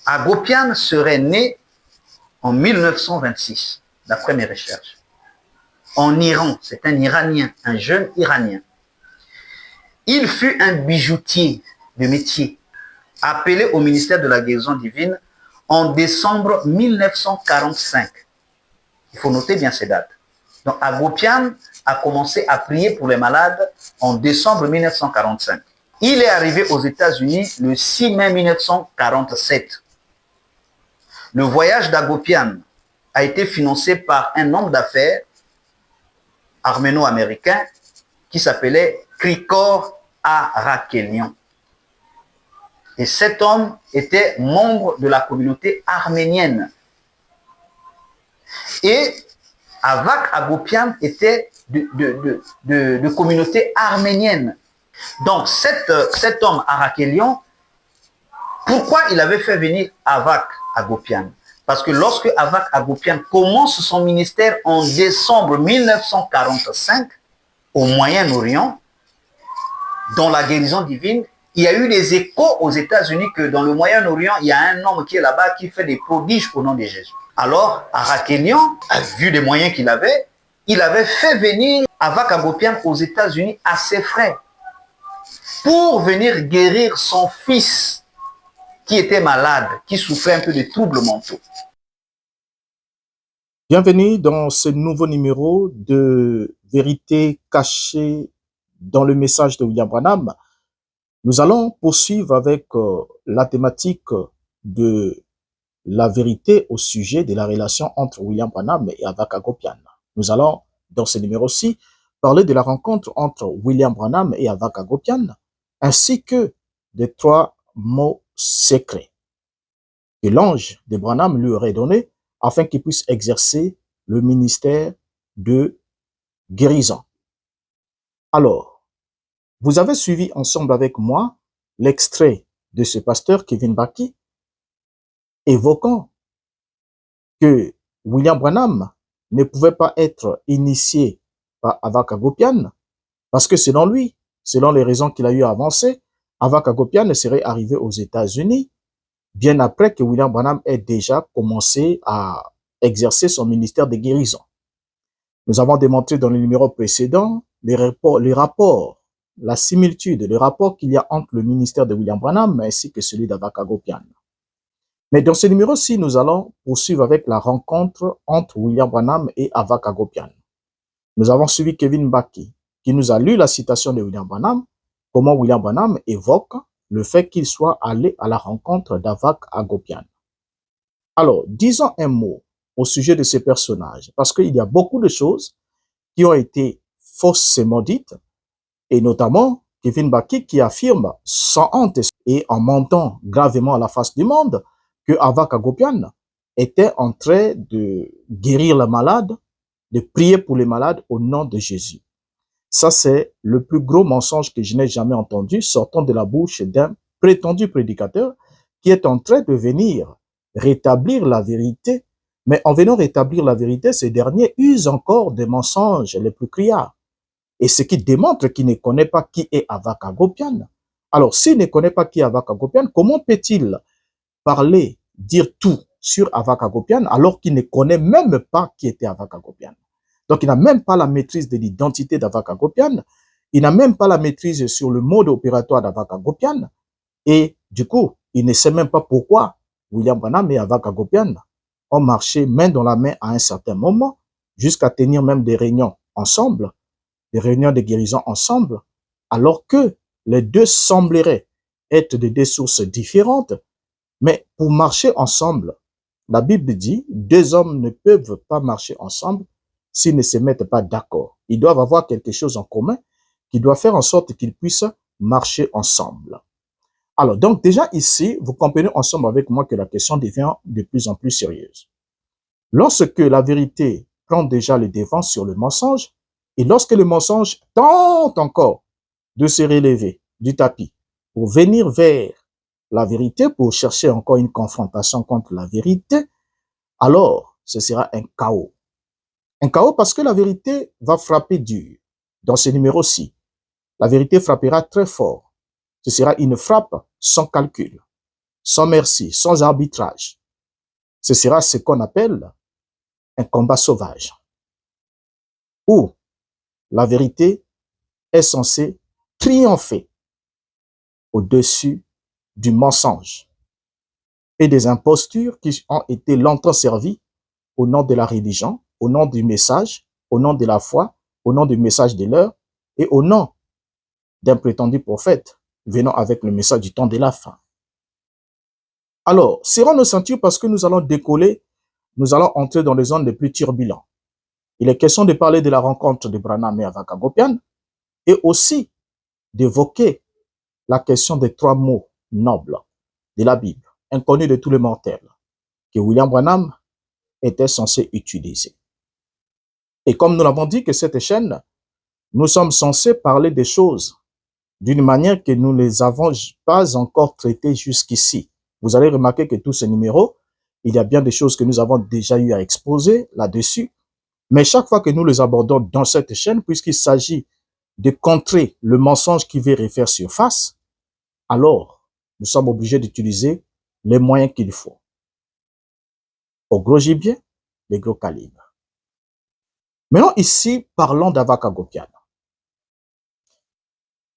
Agopian serait né en 1926, d'après mes recherches, en Iran. C'est un Iranien, un jeune Iranien. Il fut un bijoutier de métier, appelé au ministère de la guérison divine en décembre 1945. Il faut noter bien ces dates. Donc, Agopian a commencé à prier pour les malades en décembre 1945. Il est arrivé aux États-Unis le 6 mai 1947. Le voyage d'Agopian a été financé par un homme d'affaires arméno-américain qui s'appelait Krikor Arakelian. Et cet homme était membre de la communauté arménienne. Et Avak Agopian était de communauté arménienne. Donc cet homme Arakelian, pourquoi il avait fait venir Avak Agopian? Parce que lorsque Avak Agopian commence son ministère en décembre 1945 au Moyen-Orient, dans la guérison divine, il y a eu des échos aux États-Unis que dans le Moyen-Orient, il y a un homme qui est là-bas qui fait des prodiges au nom de Jésus. Alors, Arakelian a vu les moyens qu'il avait, il avait fait venir Avak Agopian aux États-Unis à ses frais pour venir guérir son fils qui était malade, qui souffrait un peu de troubles mentaux. Bienvenue dans ce nouveau numéro de Vérité cachée dans le message de William Branham. Nous allons poursuivre avec la thématique de la vérité au sujet de la relation entre William Branham et Avak Agopian. Nous allons, dans ce numéro-ci, parler de la rencontre entre William Branham et Avak Agopian, ainsi que des 3 mots secrets que l'ange de Branham lui aurait donné afin qu'il puisse exercer le ministère de guérison. Alors, vous avez suivi ensemble avec moi l'extrait de ce pasteur Kevin Baki évoquant que William Branham ne pouvait pas être initié par Avak Agopian parce que selon lui, selon les raisons qu'il a eu avancées, Avak Agopian serait arrivé aux États-Unis bien après que William Branham ait déjà commencé à exercer son ministère de guérison. Nous avons démontré dans le numéro précédent les rapports, la similitude, le rapport qu'il y a entre le ministère de William Branham ainsi que celui d'Avak Agopian. Mais dans ce numéro-ci, nous allons poursuivre avec la rencontre entre William Branham et Avak Agopian. Nous avons suivi Kevin Baki, qui nous a lu la citation de William Branham, comment William Branham évoque le fait qu'il soit allé à la rencontre d'Avak Agopian. Alors, disons un mot au sujet de ces personnages, parce qu'il y a beaucoup de choses qui ont été faussément dites, et notamment Kevin Baki qui affirme sans honte et en mentant gravement à la face du monde que Avak Agopian était en train de guérir les malades, de prier pour les malades au nom de Jésus. Ça, c'est le plus gros mensonge que je n'ai jamais entendu sortant de la bouche d'un prétendu prédicateur qui est en train de venir rétablir la vérité. Mais en venant rétablir la vérité, ces derniers usent encore des mensonges les plus criards. Et ce qui démontre qu'il ne connaît pas qui est Avak Agopian. Alors, s'il ne connaît pas qui est Avak Agopian, comment peut-il parler, dire tout sur Avak Agopian alors qu'il ne connaît même pas qui était Avak Agopian? Donc, il n'a même pas la maîtrise de l'identité d'Avak Agopian. Il n'a même pas la maîtrise sur le mode opératoire d'Avak Agopian. Et du coup, il ne sait même pas pourquoi William Branham et Avak Agopian ont marché main dans la main à un certain moment, jusqu'à tenir même des réunions ensemble, des réunions de guérison ensemble, alors que les deux sembleraient être de deux sources différentes. Mais pour marcher ensemble, la Bible dit, 2 hommes ne peuvent pas marcher ensemble s'ils ne se mettent pas d'accord. Ils doivent avoir quelque chose en commun qui doit faire en sorte qu'ils puissent marcher ensemble. Alors, donc déjà ici, vous comprenez ensemble avec moi que la question devient de plus en plus sérieuse. Lorsque la vérité prend déjà le devant sur le mensonge, et lorsque le mensonge tente encore de se relever du tapis pour venir vers la vérité, pour chercher encore une confrontation contre la vérité, alors ce sera un chaos. Un chaos parce que la vérité va frapper dur. Dans ce numéro-ci, la vérité frappera très fort. Ce sera une frappe sans calcul. sans merci, sans arbitrage. Ce sera ce qu'on appelle un combat sauvage, où la vérité est censée triompher au-dessus du mensonge et des impostures qui ont été longtemps servies au nom de la religion, au nom du message, au nom de la foi, au nom du message de l'heure et au nom d'un prétendu prophète venant avec le message du temps de la fin. Alors, serrons nos ceintures parce que nous allons décoller, nous allons entrer dans les zones les plus turbulentes. Il est question de parler de la rencontre de Branham et Avak Hagopian et aussi d'évoquer la question des 3 mots nobles de la Bible, inconnus de tous les mortels, que William Branham était censé utiliser. Et comme nous l'avons dit que cette chaîne, nous sommes censés parler des choses d'une manière que nous ne les avons pas encore traitées jusqu'ici. Vous allez remarquer que tous ces numéros, il y a bien des choses que nous avons déjà eu à exposer là-dessus, mais chaque fois que nous les abordons dans cette chaîne, puisqu'il s'agit de contrer le mensonge qui veut refaire surface, alors nous sommes obligés d'utiliser les moyens qu'il faut. Au gros gibier, les gros calibres. Maintenant, ici, parlons d'Avak Hagopian.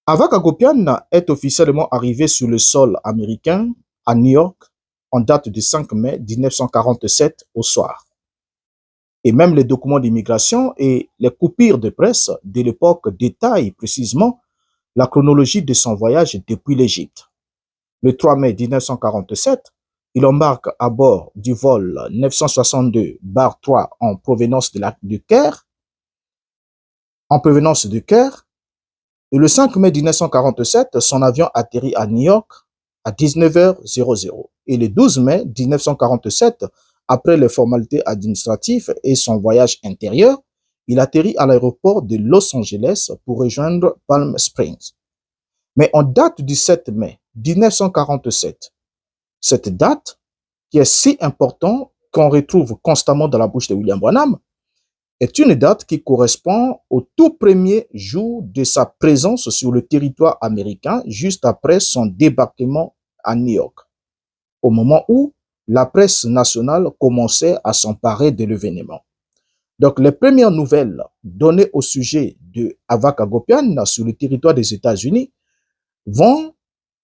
Avak Hagopian est officiellement arrivé sur le sol américain à New York en date du 5 mai 1947 au soir. Et même les documents d'immigration et les coupures de presse de l'époque détaillent précisément la chronologie de son voyage depuis l'Égypte. Le 3 mai 1947, il embarque à bord du vol 962-3 en provenance du Caire. Et le 5 mai 1947, son avion atterrit à New York à 19h00. Et le 12 mai 1947, après les formalités administratives et son voyage intérieur, il atterrit à l'aéroport de Los Angeles pour rejoindre Palm Springs. Mais en date du 7 mai 1947, cette date, qui est si importante qu'on retrouve constamment dans la bouche de William Branham, est une date qui correspond au tout premier jour de sa présence sur le territoire américain, juste après son débarquement à New York, au moment où la presse nationale commençait à s'emparer de l'événement. Donc, les premières nouvelles données au sujet de Avak Hagopian sur le territoire des États-Unis vont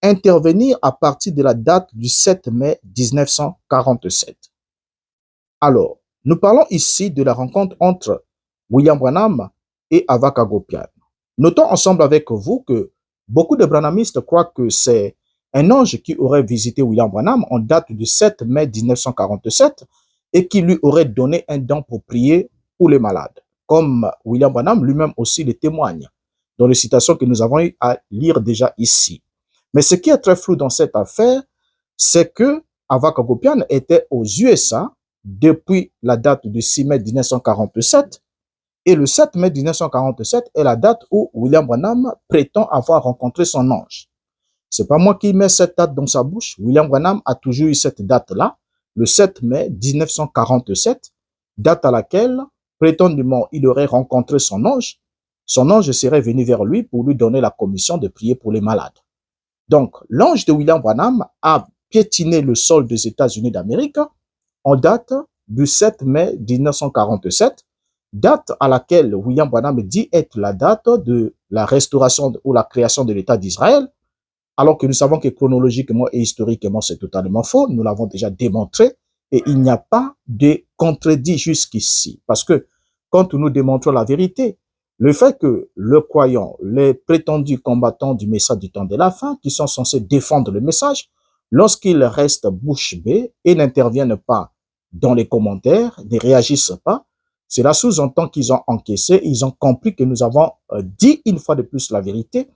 intervenir à partir de la date du 7 mai 1947. Alors, nous parlons ici de la rencontre entre William Branham et Avak Hagopian. Notons ensemble avec vous que beaucoup de branhamistes croient que c'est un ange qui aurait visité William Branham en date du 7 mai 1947 et qui lui aurait donné un don pour prier pour les malades, comme William Branham lui-même aussi le témoigne dans les citations que nous avons eu à lire déjà ici. Mais ce qui est très flou dans cette affaire, c'est que Avak Hagopian était aux USA depuis la date du 6 mai 1947 et le 7 mai 1947 est la date où William Branham prétend avoir rencontré son ange. C'est pas moi qui mets cette date dans sa bouche. William Branham a toujours eu cette date-là, le 7 mai 1947, date à laquelle, prétendument, il aurait rencontré son ange. Son ange serait venu vers lui pour lui donner la commission de prier pour les malades. Donc, l'ange de William Branham a piétiné le sol des États-Unis d'Amérique en date du 7 mai 1947, date à laquelle William Branham dit être la date de la restauration ou la création de l'État d'Israël, alors que nous savons que chronologiquement et historiquement, c'est totalement faux. Nous l'avons déjà démontré et il n'y a pas de contredit jusqu'ici. Parce que quand nous démontrons la vérité, le fait que le croyant, les prétendus combattants du message du temps de la fin, qui sont censés défendre le message, lorsqu'ils restent bouche bée et n'interviennent pas dans les commentaires, ne réagissent pas, cela sous-entend qu'ils ont encaissé, ils ont compris que nous avons dit une fois de plus la vérité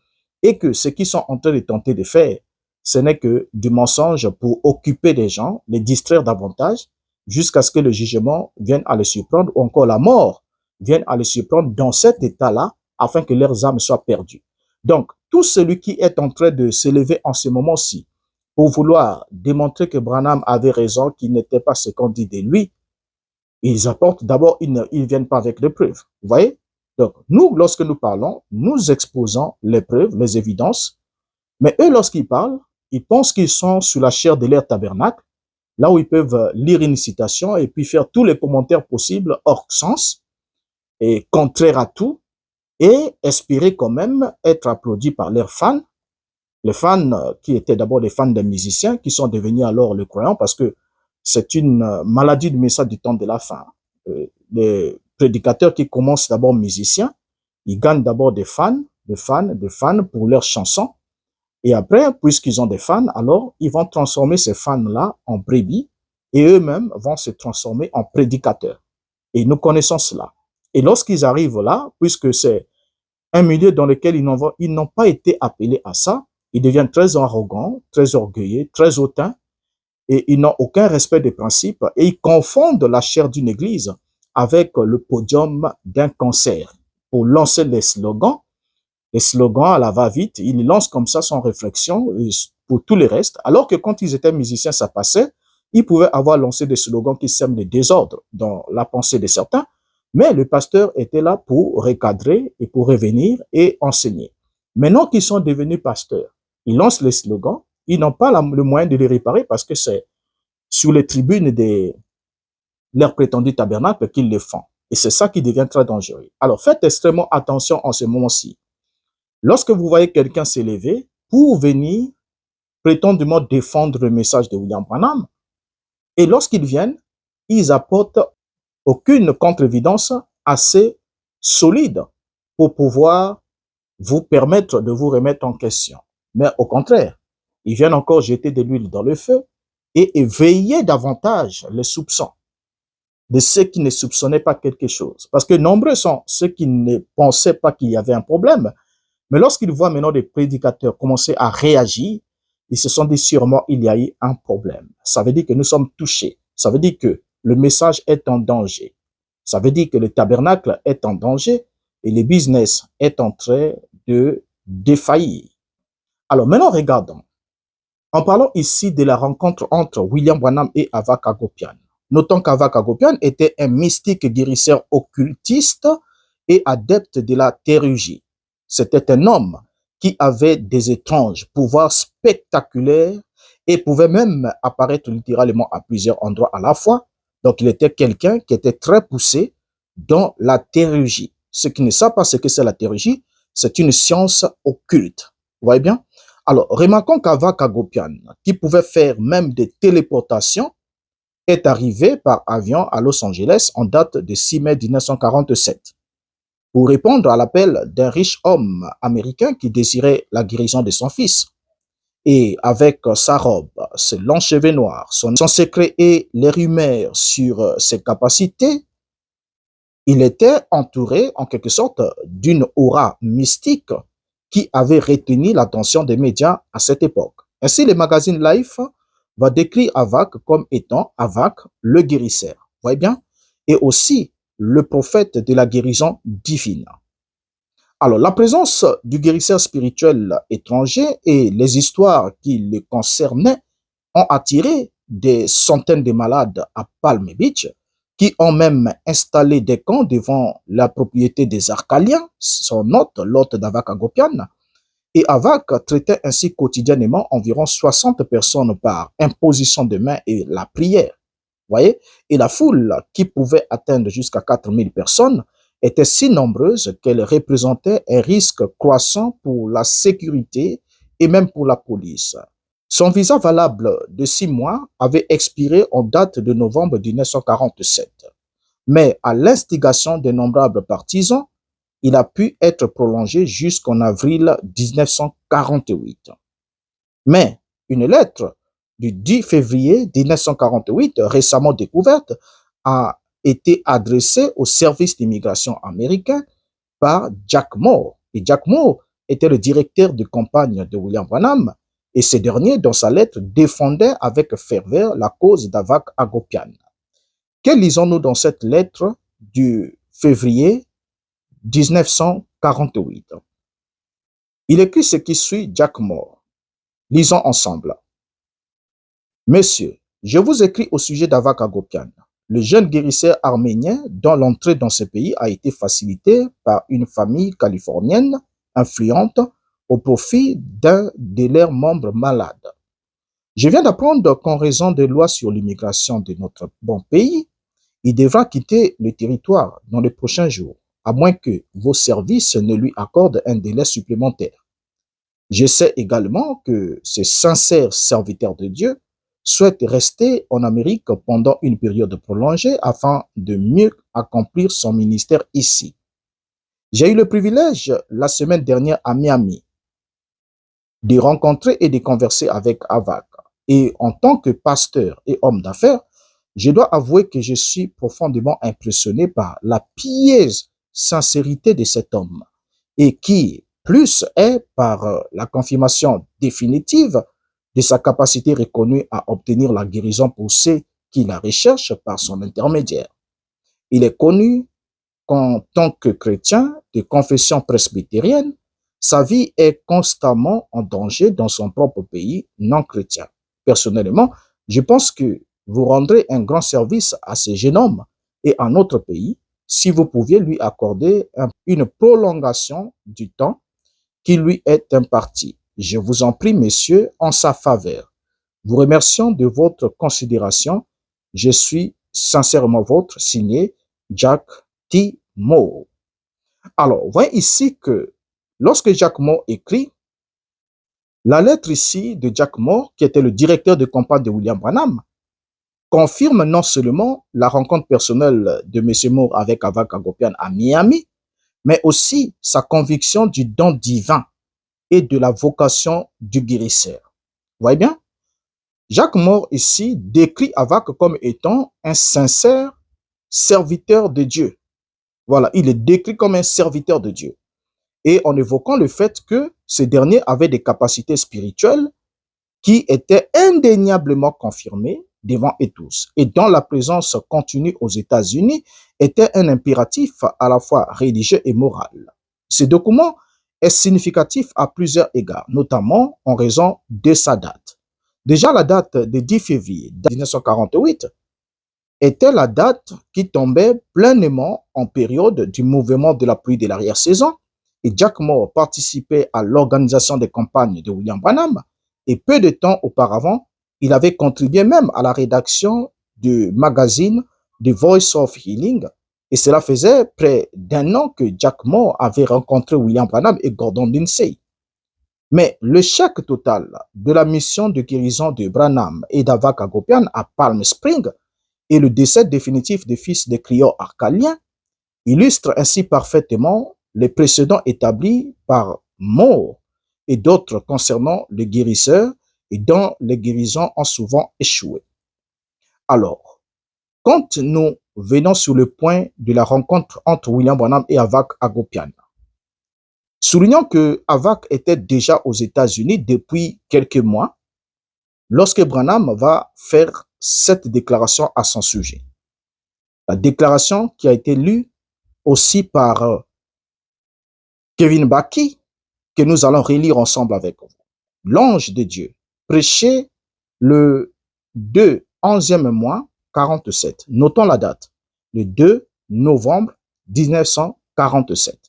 et que ce qu'ils sont en train de tenter de faire, ce n'est que du mensonge pour occuper des gens, les distraire davantage, jusqu'à ce que le jugement vienne à les surprendre ou encore la mort vienne à les surprendre dans cet état-là afin que leurs âmes soient perdues. Donc, tout celui qui est en train de s'élever en ce moment-ci pour vouloir démontrer que Branham avait raison, qu'il n'était pas ce qu'on dit de lui, ils apportent d'abord, ils ne viennent pas avec des preuves. Vous voyez? Donc, nous, lorsque nous parlons, nous exposons les preuves, les évidences, mais eux, lorsqu'ils parlent, ils pensent qu'ils sont sur la chaire de leur tabernacle, là où ils peuvent lire une citation et puis faire tous les commentaires possibles hors sens et contraire à tout, et espérer quand même être applaudis par leurs fans, les fans qui étaient d'abord des fans des musiciens, qui sont devenus alors les croyants, parce que c'est une maladie du message du temps de la fin. Les prédicateurs qui commencent d'abord musiciens, ils gagnent d'abord des fans, des fans pour leurs chansons, et après, puisqu'ils ont des fans, alors ils vont transformer ces fans-là en brebis, et eux-mêmes vont se transformer en prédicateurs. Et nous connaissons cela. Et lorsqu'ils arrivent là, puisque c'est un milieu dans lequel ils n'ont pas été appelés à ça, ils deviennent très arrogants, très orgueilleux, très hautains, et ils n'ont aucun respect des principes, et ils confondent la chair d'une église avec le podium d'un concert pour lancer les slogans à la va-vite. Ils lancent comme ça sans réflexion pour tout le reste, alors que quand ils étaient musiciens, ça passait. Ils pouvaient avoir lancé des slogans qui sèment le désordre dans la pensée de certains, mais le pasteur était là pour recadrer et pour revenir et enseigner. Maintenant qu'ils sont devenus pasteurs, ils lancent les slogans, ils n'ont pas le moyen de les réparer parce que c'est sur les tribunes de leur prétendu tabernacle qu'ils le font. Et c'est ça qui devient très dangereux. Alors faites extrêmement attention en ce moment-ci. Lorsque vous voyez quelqu'un s'élever pour venir prétendument défendre le message de William Branham, et lorsqu'ils viennent, ils apportent aucune contre-évidence assez solide pour pouvoir vous permettre de vous remettre en question. Mais au contraire, ils viennent encore jeter de l'huile dans le feu et éveiller davantage les soupçons de ceux qui ne soupçonnaient pas quelque chose. Parce que nombreux sont ceux qui ne pensaient pas qu'il y avait un problème, mais lorsqu'ils voient maintenant des prédicateurs commencer à réagir, ils se sont dit sûrement il y a eu un problème. Ça veut dire que nous sommes touchés. Ça veut dire que le message est en danger. Ça veut dire que le tabernacle est en danger et le business est en train de défaillir. Alors maintenant, regardons. En parlant ici de la rencontre entre William Branham et Avak Hagopian. Notons qu'Avak Hagopian était un mystique guérisseur occultiste et adepte de la théurgie. C'était un homme qui avait des étranges pouvoirs spectaculaires et pouvait même apparaître littéralement à plusieurs endroits à la fois. Donc, il était quelqu'un qui était très poussé dans la théurgie. Ceux qui ne savent pas ce que c'est la théurgie, c'est une science occulte. Vous voyez bien? Alors, remarquons qu'Avak Hagopian, qui pouvait faire même des téléportations, est arrivé par avion à Los Angeles en date de 6 mai 1947 pour répondre à l'appel d'un riche homme américain qui désirait la guérison de son fils. Et avec sa robe, ses longs cheveux noirs, son secret et les rumeurs sur ses capacités, il était entouré en quelque sorte d'une aura mystique qui avait retenu l'attention des médias à cette époque. Ainsi, le magazine Life va décrire Avak comme étant Avak le guérisseur. Vous voyez bien? Et aussi le prophète de la guérison divine. Alors, la présence du guérisseur spirituel étranger et les histoires qui le concernaient ont attiré des centaines de malades à Palm Beach qui ont même installé des camps devant la propriété des Arcaliens, son hôte, l'hôte d'Avak Hagopian. Et Avak traitait ainsi quotidiennement environ 60 personnes par imposition de main et la prière. Voyez? Et la foule, qui pouvait atteindre jusqu'à 4000 personnes, était si nombreuse qu'elle représentait un risque croissant pour la sécurité et même pour la police. Son visa valable de 6 mois avait expiré en date de novembre 1947. Mais à l'instigation d'innombrables partisans, il a pu être prolongé jusqu'en avril 1948. Mais une lettre du 10 février 1948, récemment découverte, a été adressée au service d'immigration américain par Jack Moore. Et Jack Moore était le directeur de campagne de William Branham, et ce dernier, dans sa lettre, défendait avec ferveur la cause d'Avak Hagopian. Que lisons-nous dans cette lettre du février 1948? Il écrit ce qui suit, Jack Moore. Lisons ensemble. Messieurs, je vous écris au sujet d'Avak Hagopian, le jeune guérisseur arménien dont l'entrée dans ce pays a été facilitée par une famille californienne influente au profit d'un de leurs membres malades. Je viens d'apprendre qu'en raison des lois sur l'immigration de notre bon pays, il devra quitter le territoire dans les prochains jours, à moins que vos services ne lui accordent un délai supplémentaire. Je sais également que ce sincère serviteur de Dieu souhaite rester en Amérique pendant une période prolongée afin de mieux accomplir son ministère ici. J'ai eu le privilège la semaine dernière à Miami de rencontrer et de converser avec Avak. Et en tant que pasteur et homme d'affaires, je dois avouer que je suis profondément impressionné par la pieuse sincérité de cet homme et qui, plus est par la confirmation définitive de sa capacité reconnue à obtenir la guérison pour ceux qui la recherchent par son intermédiaire. Il est connu qu'en tant que chrétien de confession presbytérienne, sa vie est constamment en danger dans son propre pays non chrétien. Personnellement, je pense que vous rendrez un grand service à ce jeune homme et à notre pays si vous pouviez lui accorder une prolongation du temps qui lui est imparti. Je vous en prie, messieurs, en sa faveur. Vous remercions de votre considération. Je suis sincèrement votre, signé Jack T. Moore. Alors, voyez ici que lorsque Jack Moore écrit, la lettre ici de Jack Moore, qui était le directeur de campagne de William Branham, confirme non seulement la rencontre personnelle de M. Moore avec Avak Hagopian à Miami, mais aussi sa conviction du don divin et de la vocation du guérisseur. Vous voyez bien? Jack Moore ici décrit Avak comme étant un sincère serviteur de Dieu. Voilà, il est décrit comme un serviteur de Dieu. Et en évoquant le fait que ce dernier avait des capacités spirituelles qui étaient indéniablement confirmées devant et tous, et dont la présence continue aux États-Unis était un impératif à la fois religieux et moral. Ce document est significatif à plusieurs égards, notamment en raison de sa date. Déjà, la date de 10 février 1948 était la date qui tombait pleinement en période du mouvement de la pluie de l'arrière-saison, et Jack Moore participait à l'organisation des campagnes de William Branham, et peu de temps auparavant, il avait contribué même à la rédaction du magazine The Voice of Healing, et cela faisait près d'un an que Jack Moore avait rencontré William Branham et Gordon Lindsay. Mais l'échec total de la mission de guérison de Branham et d'Avak Hagopian à Palm Springs et le décès définitif des fils des crieurs arcaliens illustrent ainsi parfaitement les précédents établis par Moore et d'autres concernant les guérisseurs et dont les guérisons ont souvent échoué. Alors, quand nous venons sur le point de la rencontre entre William Branham et Avak Hagopian, soulignons que Avak était déjà aux États-Unis depuis quelques mois lorsque Branham va faire cette déclaration à son sujet. La déclaration qui a été lue aussi par Kevin Baki, que nous allons relire ensemble avec vous. L'ange de Dieu, prêché le 2 11e mois 47. Notons la date, le 2 novembre 1947.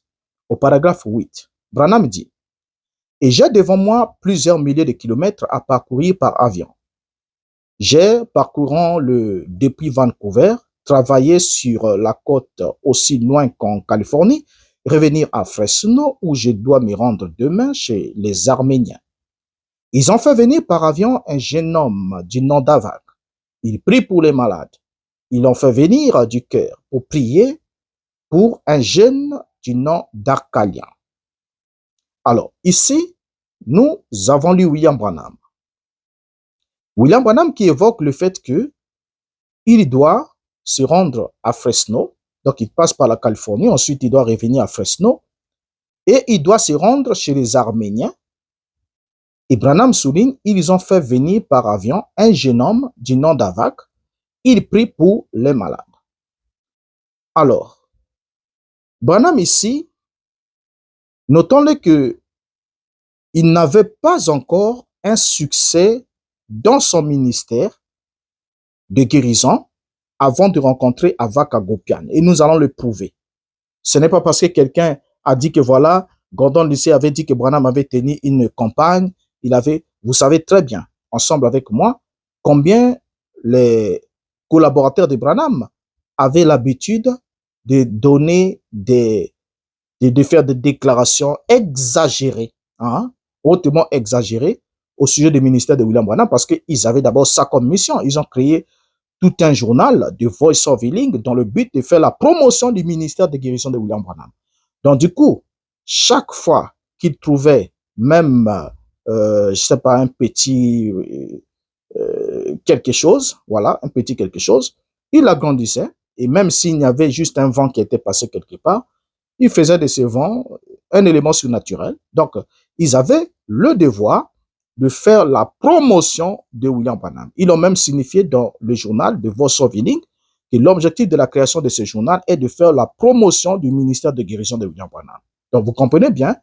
Au paragraphe 8, Branham dit: et j'ai devant moi plusieurs milliers de kilomètres à parcourir par avion. J'ai parcourant depuis Vancouver, travaillé sur la côte aussi loin qu'en Californie, revenir à Fresno où je dois me rendre demain chez les Arméniens. Ils ont fait venir par avion un jeune homme du nom d'Avak. Il prie pour les malades. Ils l'ont fait venir du cœur pour prier pour un jeune du nom d'Arcalien. Alors, ici, nous avons lu William Branham. William Branham qui évoque le fait que il doit se rendre à Fresno, donc il passe par la Californie, ensuite il doit revenir à Fresno, et il doit se rendre chez les Arméniens. Et Branham souligne, ils ont fait venir par avion un jeune homme du nom d'Avak, il prie pour les malades. Alors, Branham ici, notons-le que il n'avait pas encore un succès dans son ministère de guérison avant de rencontrer Avak Hagopian. Et nous allons le prouver. Ce n'est pas parce que quelqu'un a dit que voilà, Gordon Lindsay avait dit que Branham avait tenu une campagne, vous savez très bien, ensemble avec moi combien les collaborateurs de Branham avaient l'habitude de donner de faire des déclarations exagérées, hein, hautement exagérées au sujet du ministère de William Branham parce qu'ils avaient d'abord ça comme mission. Ils ont créé tout un journal de Voice of Healing dans le but de faire la promotion du ministère de guérison de William Branham. Donc du coup, chaque fois qu'ils trouvaient même, je sais pas, un petit quelque chose, voilà, un petit quelque chose, il agrandissait et même s'il y avait juste un vent qui était passé quelque part, il faisait de ce vent un élément surnaturel. Donc, ils avaient le devoir de faire la promotion de William Branham. Ils l'ont même signifié dans le journal de Voice of Healing que l'objectif de la création de ce journal est de faire la promotion du ministère de guérison de William Branham. Donc, vous comprenez bien,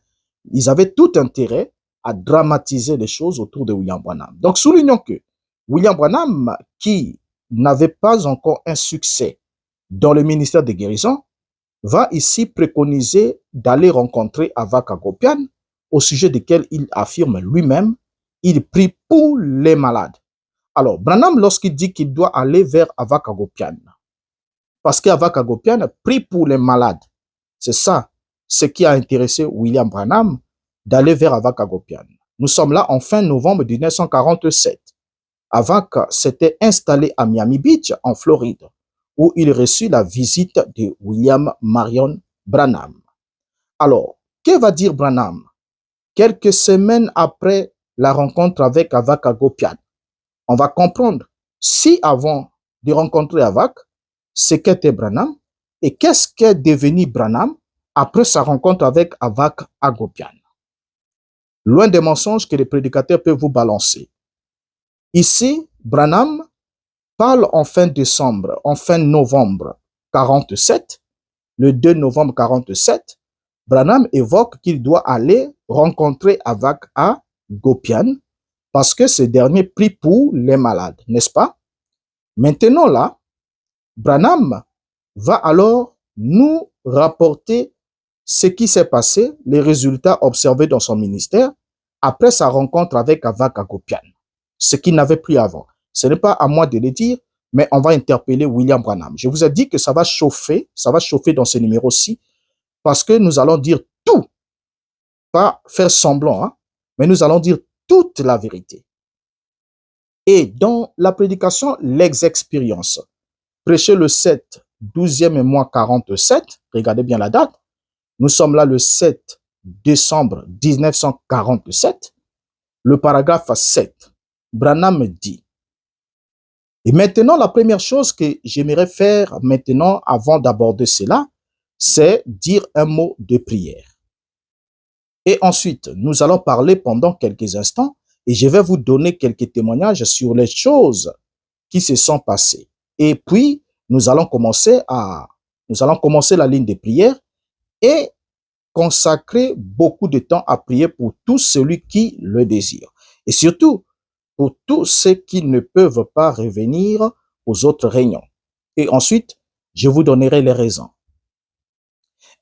ils avaient tout intérêt à dramatiser les choses autour de William Branham. Donc, soulignons que William Branham, qui n'avait pas encore un succès dans le ministère de guérison, va ici préconiser d'aller rencontrer Avak Agopian, au sujet duquel il affirme lui-même, il prie pour les malades. Alors, Branham, lorsqu'il dit qu'il doit aller vers Avak Agopian, parce qu'Avak Agopian prie pour les malades, c'est ça ce qui a intéressé William Branham d'aller vers Avak Agopian. Nous sommes là en fin novembre 1947. Avak s'était installé à Miami Beach, en Floride, où il reçut la visite de William Marion Branham. Alors, que va dire Branham quelques semaines après la rencontre avec Avak Agopian? On va comprendre si avant de rencontrer Avak, ce qu'était Branham et qu'est-ce qu'est devenu Branham après sa rencontre avec Avak Agopian. Loin des mensonges que les prédicateurs peuvent vous balancer. Ici, Branham parle en fin décembre, en fin novembre 47, le 2 novembre 47, Branham évoque qu'il doit aller rencontrer Avak Agopian parce que ce dernier prie pour les malades, n'est-ce pas? Maintenant là, Branham va alors nous rapporter ce qui s'est passé, les résultats observés dans son ministère après sa rencontre avec Avak Agopian, ce qu'il n'avait plus avant. Ce n'est pas à moi de le dire, mais on va interpeller William Branham. Je vous ai dit que ça va chauffer dans ce numéro-ci, parce que nous allons dire tout, pas faire semblant, hein, mais nous allons dire toute la vérité. Et dans la prédication, l'ex-expérience, prêché le 7, 12e mois 47, regardez bien la date, nous sommes là le 7 décembre 1947, le paragraphe 7, Branham dit, et maintenant, la première chose que j'aimerais faire maintenant, avant d'aborder cela, c'est dire un mot de prière. Et ensuite, nous allons parler pendant quelques instants et je vais vous donner quelques témoignages sur les choses qui se sont passées. Et puis, nous allons commencer la ligne de prière et consacrer beaucoup de temps à prier pour tout celui qui le désire. Et surtout, pour tous ceux qui ne peuvent pas revenir aux autres réunions. Et ensuite, je vous donnerai les raisons.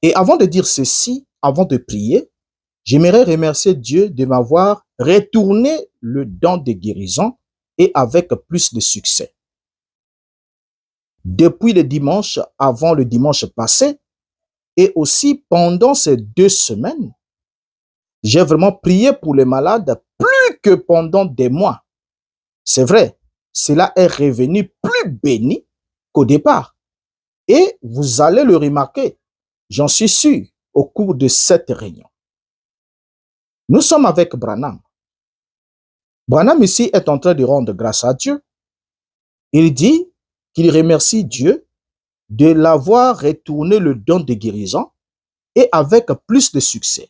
Et avant de dire ceci, avant de prier, j'aimerais remercier Dieu de m'avoir retourné le don de guérison et avec plus de succès. Depuis le dimanche, avant le dimanche passé, et aussi pendant ces 2 semaines, j'ai vraiment prié pour les malades plus que pendant des mois. C'est vrai, cela est revenu plus béni qu'au départ. Et vous allez le remarquer, j'en suis sûr, au cours de cette réunion. Nous sommes avec Branham. Branham ici est en train de rendre grâce à Dieu. Il dit qu'il remercie Dieu de l'avoir retourné le don de guérison et avec plus de succès.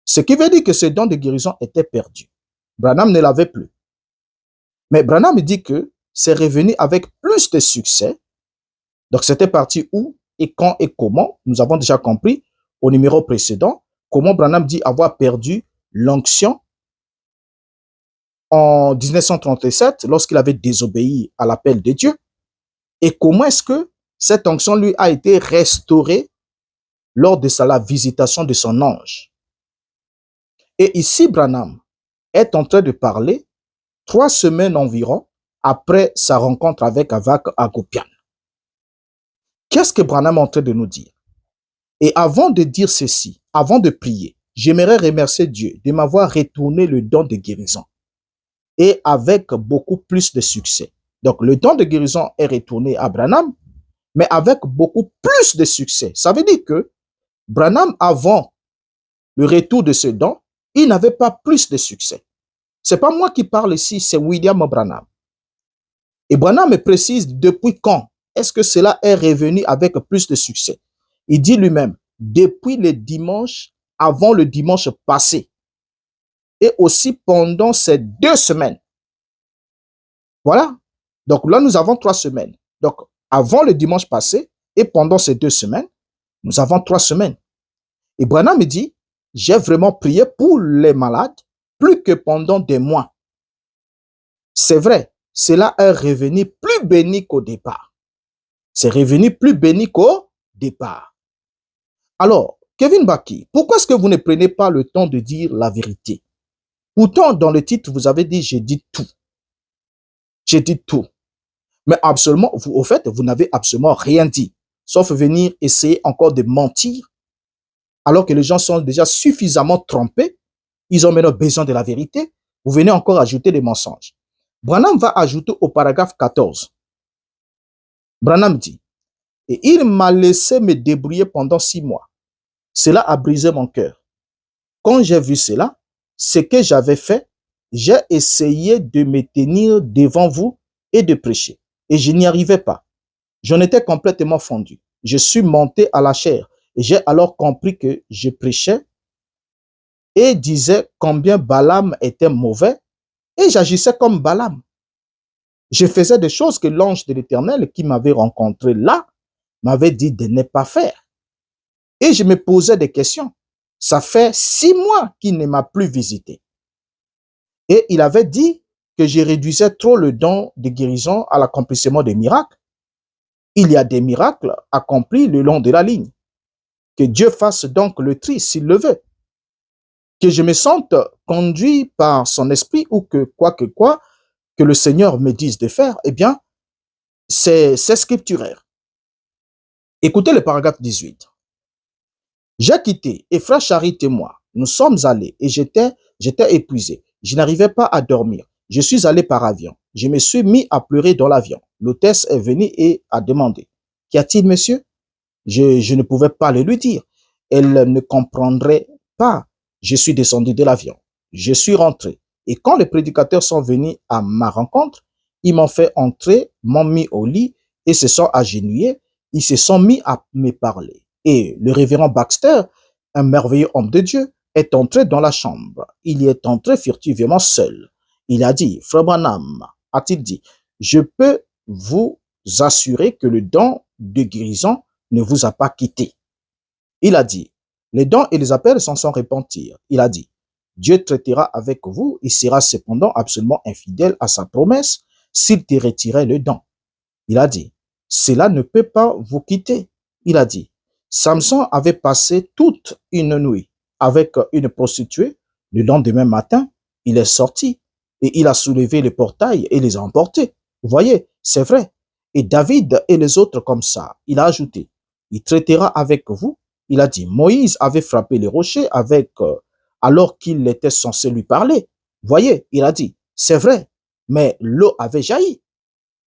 Ce qui veut dire que ce don de guérison était perdu. Branham ne l'avait plus. Mais Branham dit que c'est revenu avec plus de succès. Donc, c'était parti où et quand et comment. Nous avons déjà compris au numéro précédent comment Branham dit avoir perdu l'onction en 1937 lorsqu'il avait désobéi à l'appel de Dieu. Et comment est-ce que cette onction lui a été restaurée lors de la visitation de son ange. Et ici, Branham est en train de parler 3 semaines environ après sa rencontre avec Avak Agopian. Qu'est-ce que Branham est en train de nous dire? Et avant de dire ceci, avant de prier, j'aimerais remercier Dieu de m'avoir retourné le don de guérison et avec beaucoup plus de succès. Donc, le don de guérison est retourné à Branham, mais avec beaucoup plus de succès. Ça veut dire que Branham, avant le retour de ce don, il n'avait pas plus de succès. C'est pas moi qui parle ici, c'est William Branham. Et Branham me précise depuis quand est-ce que cela est revenu avec plus de succès. Il dit lui-même, depuis le dimanche, avant le dimanche passé, et aussi pendant ces 2 semaines. Voilà. Donc là, nous avons 3 semaines. Donc, avant le dimanche passé et pendant ces 2 semaines, nous avons 3 semaines. Et Branham me dit, j'ai vraiment prié pour les malades plus que pendant des mois. C'est vrai, cela est revenu plus béni qu'au départ. C'est revenu plus béni qu'au départ. Alors, Kevin Baki, pourquoi est-ce que vous ne prenez pas le temps de dire la vérité? Pourtant, dans le titre, vous avez dit, j'ai dit tout. J'ai dit tout. Mais absolument, vous, au fait, vous n'avez absolument rien dit, sauf venir essayer encore de mentir, alors que les gens sont déjà suffisamment trompés. Ils ont maintenant besoin de la vérité. Vous venez encore ajouter des mensonges. Branham va ajouter au paragraphe 14. Branham dit, et il m'a laissé me débrouiller pendant 6 mois. Cela a brisé mon cœur. Quand j'ai vu cela, ce que j'avais fait, j'ai essayé de me tenir devant vous et de prêcher. Et je n'y arrivais pas. J'en étais complètement fondu. Je suis monté à la chair et j'ai alors compris que je prêchais et disais combien Balaam était mauvais et j'agissais comme Balaam. Je faisais des choses que l'ange de l'Éternel qui m'avait rencontré là m'avait dit de ne pas faire. Et je me posais des questions. Ça fait 6 mois qu'il ne m'a plus visité. Et il avait dit que je réduisais trop le don de guérison à l'accomplissement des miracles. Il y a des miracles accomplis le long de la ligne. Que Dieu fasse donc le tri s'il le veut. Que je me sente conduit par son esprit ou que quoi que le Seigneur me dise de faire, eh bien, c'est scripturaire. Écoutez le paragraphe 18. J'ai quitté et frère Charit et moi, nous sommes allés et j'étais épuisé. Je n'arrivais pas à dormir. Je suis allé par avion. Je me suis mis à pleurer dans l'avion. L'hôtesse est venue et a demandé, qu'y a-t-il, monsieur? Je ne pouvais pas le lui dire. Elle ne comprendrait pas. Je suis descendu de l'avion. Je suis rentré. Et quand les prédicateurs sont venus à ma rencontre, ils m'ont fait entrer, m'ont mis au lit et se sont agenouillés. Ils se sont mis à me parler. Et le révérend Baxter, un merveilleux homme de Dieu, est entré dans la chambre. Il y est entré furtivement seul. Il a dit, Frère Branham, a-t-il dit, je peux vous assurer que le don de guérison ne vous a pas quitté. Il a dit, les dons et les appels s'en sont repentir. Il a dit, Dieu traitera avec vous, il sera cependant absolument infidèle à sa promesse s'il te retirait le don. Il a dit, cela ne peut pas vous quitter. Il a dit, Samson avait passé toute une nuit avec une prostituée. Le lendemain matin, il est sorti et il a soulevé les portails et les a emportés. Vous voyez, c'est vrai. Et David et les autres comme ça. Il a ajouté, il traitera avec vous. Il a dit, Moïse avait frappé les rochers alors qu'il était censé lui parler. Vous voyez, il a dit, c'est vrai, mais l'eau avait jailli.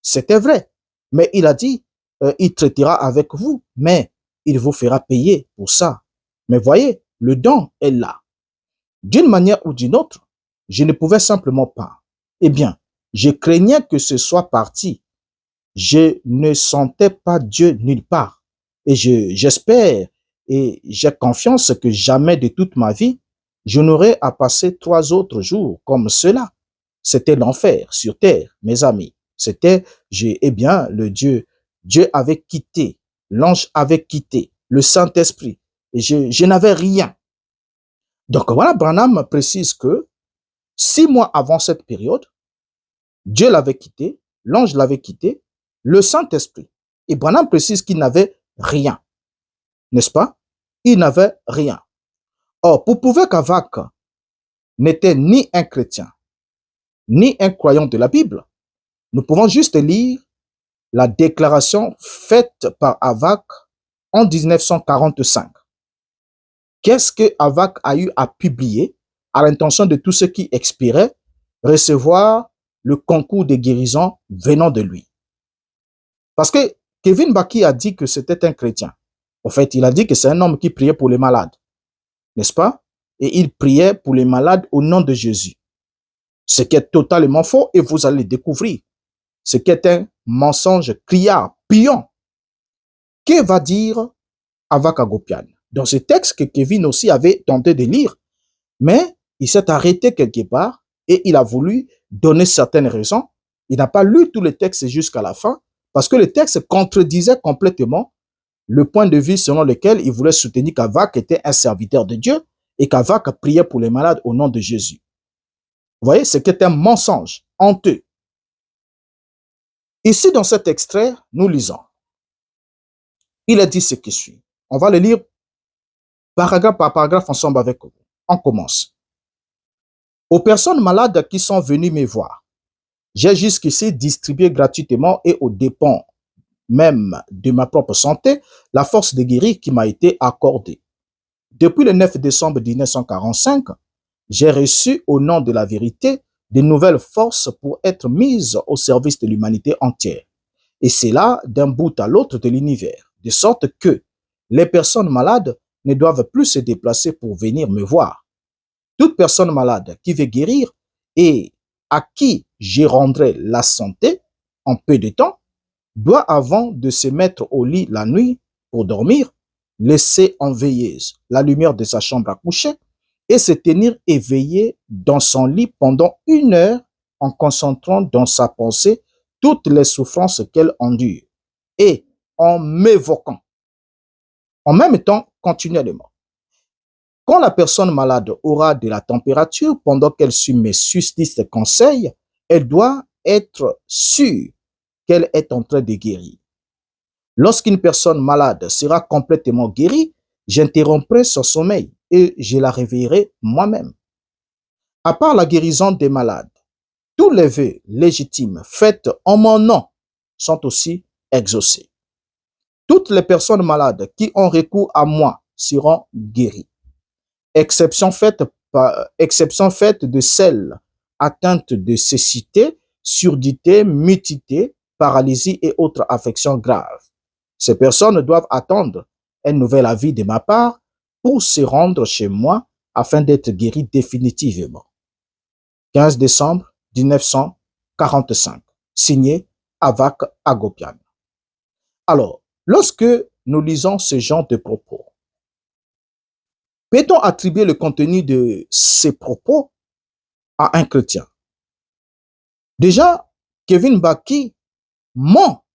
C'était vrai. Mais il a dit, il traitera avec vous, mais il vous fera payer pour ça. Mais voyez, le don est là. D'une manière ou d'une autre, je ne pouvais simplement pas. Eh bien, je craignais que ce soit parti. Je ne sentais pas Dieu nulle part. Et j'espère et j'ai confiance que jamais de toute ma vie, je n'aurai à passer 3 autres jours comme cela. C'était l'enfer sur terre, mes amis. C'était, eh bien, Dieu avait quitté, l'ange avait quitté, le Saint-Esprit. Et je n'avais rien. Donc voilà, Branham précise que 6 mois avant cette période, Dieu l'avait quitté, l'ange l'avait quitté, le Saint-Esprit. Et Branham précise qu'il n'avait rien. N'est-ce pas? Il n'avait rien. Or, pour prouver qu'Avak n'était ni un chrétien, ni un croyant de la Bible. Nous pouvons juste lire la déclaration faite par Avak en 1945. Qu'est-ce que Avak a eu à publier à l'intention de tous ceux qui espéraient recevoir le concours de guérison venant de lui? Parce que Kevin Baki a dit que c'était un chrétien. En fait, il a dit que c'est un homme qui priait pour les malades, n'est-ce pas? Et il priait pour les malades au nom de Jésus. Ce qui est totalement faux et vous allez découvrir. Ce qui est un mensonge criard, pion. Que va dire Avak Agopian? Dans ce texte que Kevin aussi avait tenté de lire, mais il s'est arrêté quelque part et il a voulu donner certaines raisons. Il n'a pas lu tout le texte jusqu'à la fin parce que le texte contredisait complètement le point de vue selon lequel il voulait soutenir qu'Avak était un serviteur de Dieu et qu'Avak priait pour les malades au nom de Jésus. Vous voyez, c'est un mensonge honteux. Ici, dans cet extrait, nous lisons. Il a dit ce qui suit. On va le lire paragraphe par paragraphe ensemble avec vous. On commence. Aux personnes malades qui sont venues me voir, j'ai jusqu'ici distribué gratuitement et aux dépens même de ma propre santé la force de guérir qui m'a été accordée. Depuis le 9 décembre 1945, j'ai reçu au nom de la vérité de nouvelles forces pour être mises au service de l'humanité entière. Et c'est là d'un bout à l'autre de l'univers, de sorte que les personnes malades ne doivent plus se déplacer pour venir me voir. Toute personne malade qui veut guérir et à qui je rendrai la santé en peu de temps, doit avant de se mettre au lit la nuit pour dormir, laisser en veilleuse la lumière de sa chambre à coucher et se tenir éveillé dans son lit pendant 1 heure en concentrant dans sa pensée toutes les souffrances qu'elle endure et en m'évoquant en même temps continuellement. Quand la personne malade aura de la température pendant qu'elle suit mes susdits conseils, elle doit être sûre qu'elle est en train de guérir. Lorsqu'une personne malade sera complètement guérie, j'interromprai son sommeil et je la réveillerai moi-même. À part la guérison des malades, tous les vœux légitimes faits en mon nom sont aussi exaucés. Toutes les personnes malades qui ont recours à moi seront guéries. Exception faite de celles atteintes de cécité, surdité, mutisme, paralysie et autres affections graves. Ces personnes doivent attendre un nouvel avis de ma part pour se rendre chez moi afin d'être guéries définitivement. 15 décembre 1945. Signé Avak Agopian. Alors, lorsque nous lisons ce genre de propos, peut-on attribuer le contenu de ces propos à un chrétien? Déjà, Kevin Baki ment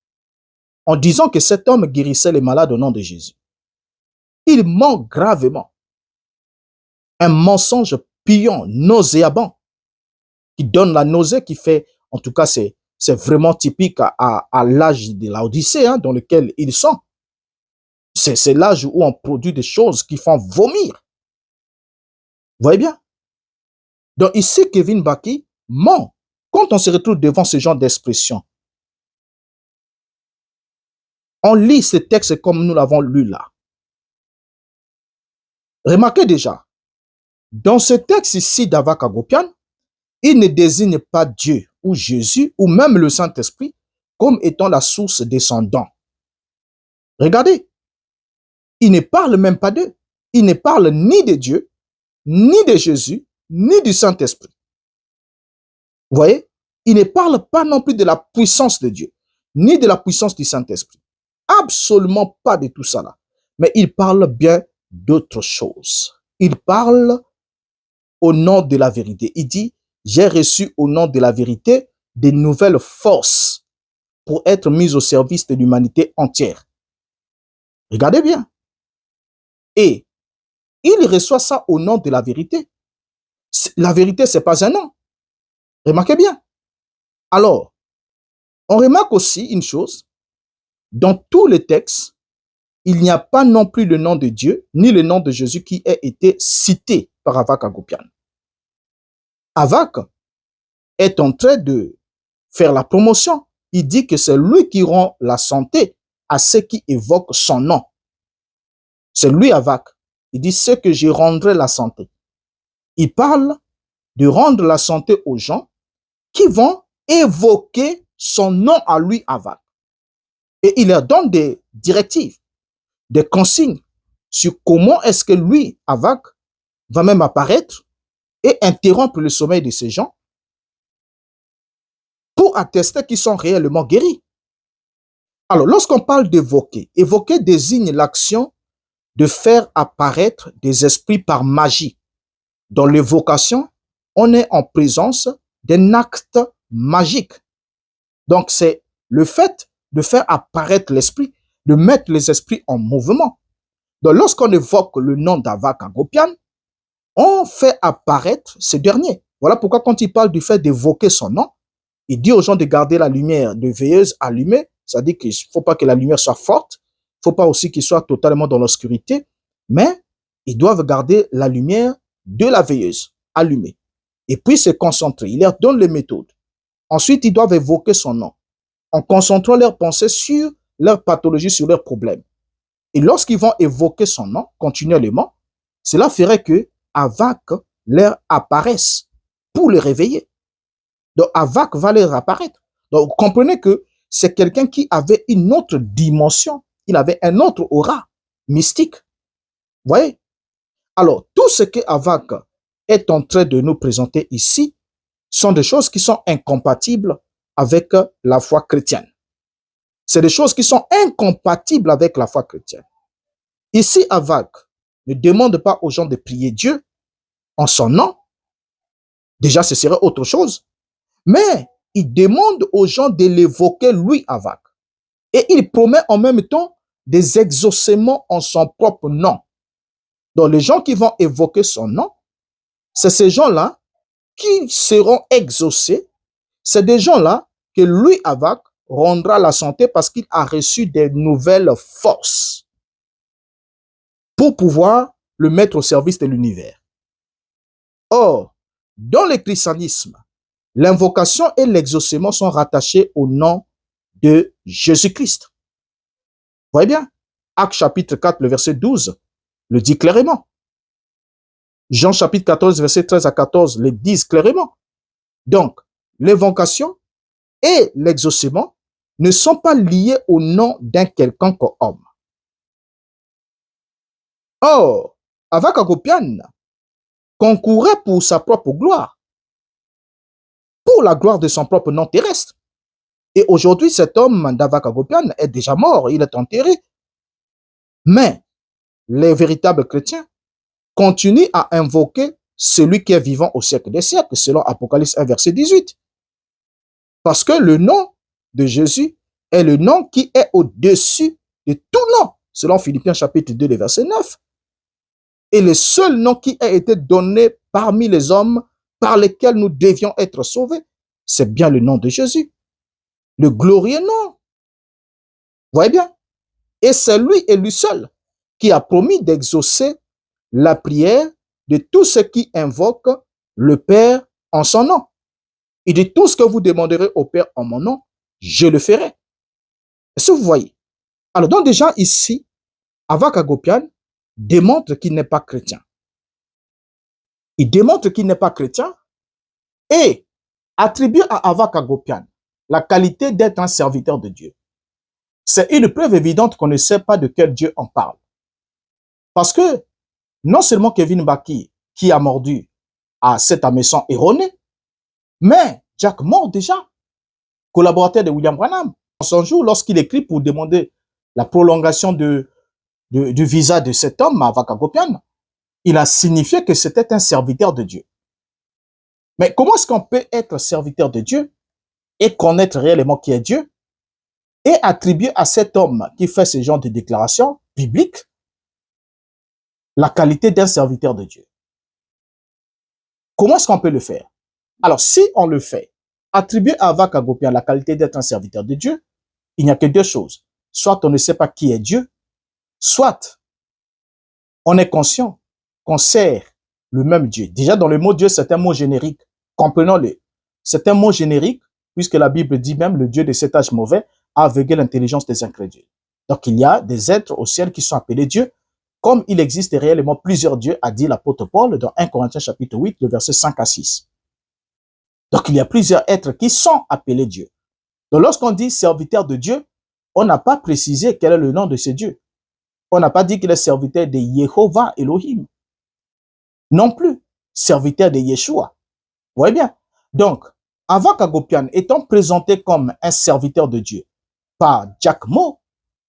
en disant que cet homme guérissait les malades au nom de Jésus. Il ment gravement. Un mensonge pion, nauséabond, qui donne la nausée, qui fait, en tout cas, c'est vraiment typique à l'âge de l'Odyssée dans lequel ils sont. C'est l'âge où on produit des choses qui font vomir. Vous voyez bien? Donc ici, Kevin Baki ment. Quand on se retrouve devant ce genre d'expression, on lit ce texte comme nous l'avons lu là. Remarquez déjà, dans ce texte ici d'Avak Agopian, il ne désigne pas Dieu ou Jésus ou même le Saint-Esprit comme étant la source de son don. Regardez, il ne parle même pas d'eux. Il ne parle ni de Dieu, ni de Jésus, ni du Saint-Esprit. Vous voyez, il ne parle pas non plus de la puissance de Dieu, ni de la puissance du Saint-Esprit. Absolument pas de tout ça là. Mais il parle bien d'autre chose. Il parle au nom de la vérité. Il dit, j'ai reçu au nom de la vérité des nouvelles forces pour être mis au service de l'humanité entière. Regardez bien. Et il reçoit ça au nom de la vérité. La vérité, ce n'est pas un nom. Remarquez bien. Alors, on remarque aussi une chose. Dans tous les textes, il n'y a pas non plus le nom de Dieu, ni le nom de Jésus qui ait été cité par Avak Agopian. Avak est en train de faire la promotion. Il dit que c'est lui qui rend la santé à ceux qui évoquent son nom. C'est lui, Avak. Il dit ce que je rendrai la santé. Il parle de rendre la santé aux gens qui vont évoquer son nom à lui, Avak. Et il leur donne des directives, des consignes sur comment est-ce que lui, Avak, va même apparaître et interrompre le sommeil de ces gens pour attester qu'ils sont réellement guéris. Alors, lorsqu'on parle d'évoquer, évoquer désigne l'action de faire apparaître des esprits par magie. Dans l'évocation, on est en présence d'un acte magique. Donc, c'est le fait de faire apparaître l'esprit, de mettre les esprits en mouvement. Donc, lorsqu'on évoque le nom d'Avak Agopian, on fait apparaître ce dernier. Voilà pourquoi quand il parle du fait d'évoquer son nom, il dit aux gens de garder la lumière de veilleuse allumée, c'est-à-dire qu'il ne faut pas que la lumière soit forte, il ne faut pas aussi qu'il soit totalement dans l'obscurité, mais ils doivent garder la lumière de la veilleuse allumée. Et puis se concentrer. Il leur donne les méthodes. Ensuite, ils doivent évoquer son nom en concentrant leurs pensées sur leur pathologie, sur leurs problèmes. Et lorsqu'ils vont évoquer son nom continuellement, cela ferait que Avak leur apparaisse pour les réveiller. Donc, Avak va leur apparaître. Donc, vous comprenez que c'est quelqu'un qui avait une autre dimension. Il avait un autre aura mystique. Vous voyez? Alors, tout ce que Avak est en train de nous présenter ici sont des choses qui sont incompatibles avec la foi chrétienne. C'est des choses qui sont incompatibles avec la foi chrétienne. Ici, Avak ne demande pas aux gens de prier Dieu en son nom. Déjà, ce serait autre chose. Mais il demande aux gens de l'évoquer lui, Avak. Et il promet en même temps des exaucements en son propre nom. Donc, les gens qui vont évoquer son nom, c'est ces gens-là qui seront exaucés. C'est des gens-là que lui, Avak, rendra la santé parce qu'il a reçu des nouvelles forces pour pouvoir le mettre au service de l'univers. Or, dans le christianisme, l'invocation et l'exaucement sont rattachés au nom de Jésus-Christ. Vous voyez bien? Actes chapitre 4, le verset 12, le dit clairement. Jean chapitre 14, verset 13 à 14, le disent clairement. Donc, l'invocation et l'exaucement ne sont pas liés au nom d'un quelconque homme. Or, Avak Agopian concourait pour sa propre gloire, pour la gloire de son propre nom terrestre. Et aujourd'hui, cet homme d'Avak Agopian est déjà mort, il est enterré. Mais les véritables chrétiens continuent à invoquer celui qui est vivant au siècle des siècles, selon Apocalypse 1, verset 18. Parce que le nom de Jésus est le nom qui est au-dessus de tout nom, selon Philippiens chapitre 2, le verset 9. Et le seul nom qui a été donné parmi les hommes par lesquels nous devions être sauvés, c'est bien le nom de Jésus. Le glorieux nom. Vous voyez bien? Et c'est lui et lui seul qui a promis d'exaucer la prière de tous ceux qui invoquent le Père en son nom. Il dit, tout ce que vous demanderez au Père en mon nom, je le ferai. Est-ce que vous voyez? Alors, donc déjà ici, Avak Agopian démontre qu'il n'est pas chrétien. Il démontre qu'il n'est pas chrétien et attribue à Avak Agopian la qualité d'être un serviteur de Dieu. C'est une preuve évidente qu'on ne sait pas de quel Dieu on parle. Parce que non seulement Kevin Baki, qui a mordu à cet hameçon erroné, mais Jack Moore déjà, collaborateur de William Branham, en son jour, lorsqu'il écrit pour demander la prolongation du visa de cet homme, Avak Agopian, il a signifié que c'était un serviteur de Dieu. Mais comment est-ce qu'on peut être serviteur de Dieu et connaître réellement qui est Dieu et attribuer à cet homme qui fait ce genre de déclaration biblique la qualité d'un serviteur de Dieu? Comment est-ce qu'on peut le faire? Alors, si on le fait, attribuer à Avak Agopian la qualité d'être un serviteur de Dieu, il n'y a que deux choses. Soit on ne sait pas qui est Dieu, soit on est conscient qu'on sert le même Dieu. Déjà, dans le mot Dieu, c'est un mot générique. Comprenons-le. c'est un mot générique, puisque la Bible dit même le Dieu de cet âge mauvais a aveuglé l'intelligence des incrédules. Donc, il y a des êtres au ciel qui sont appelés dieux, comme il existe réellement plusieurs dieux, a dit l'apôtre Paul dans 1 Corinthiens chapitre 8, le verset 5 à 6. Donc, il y a plusieurs êtres qui sont appelés dieux. Donc, lorsqu'on dit serviteur de Dieu, on n'a pas précisé quel est le nom de ce Dieu. On n'a pas dit qu'il est serviteur de Jéhovah Elohim. Non plus, serviteur de Yeshua. Vous voyez bien? Donc, Avak Agopian étant présenté comme un serviteur de Dieu par Jack Mo,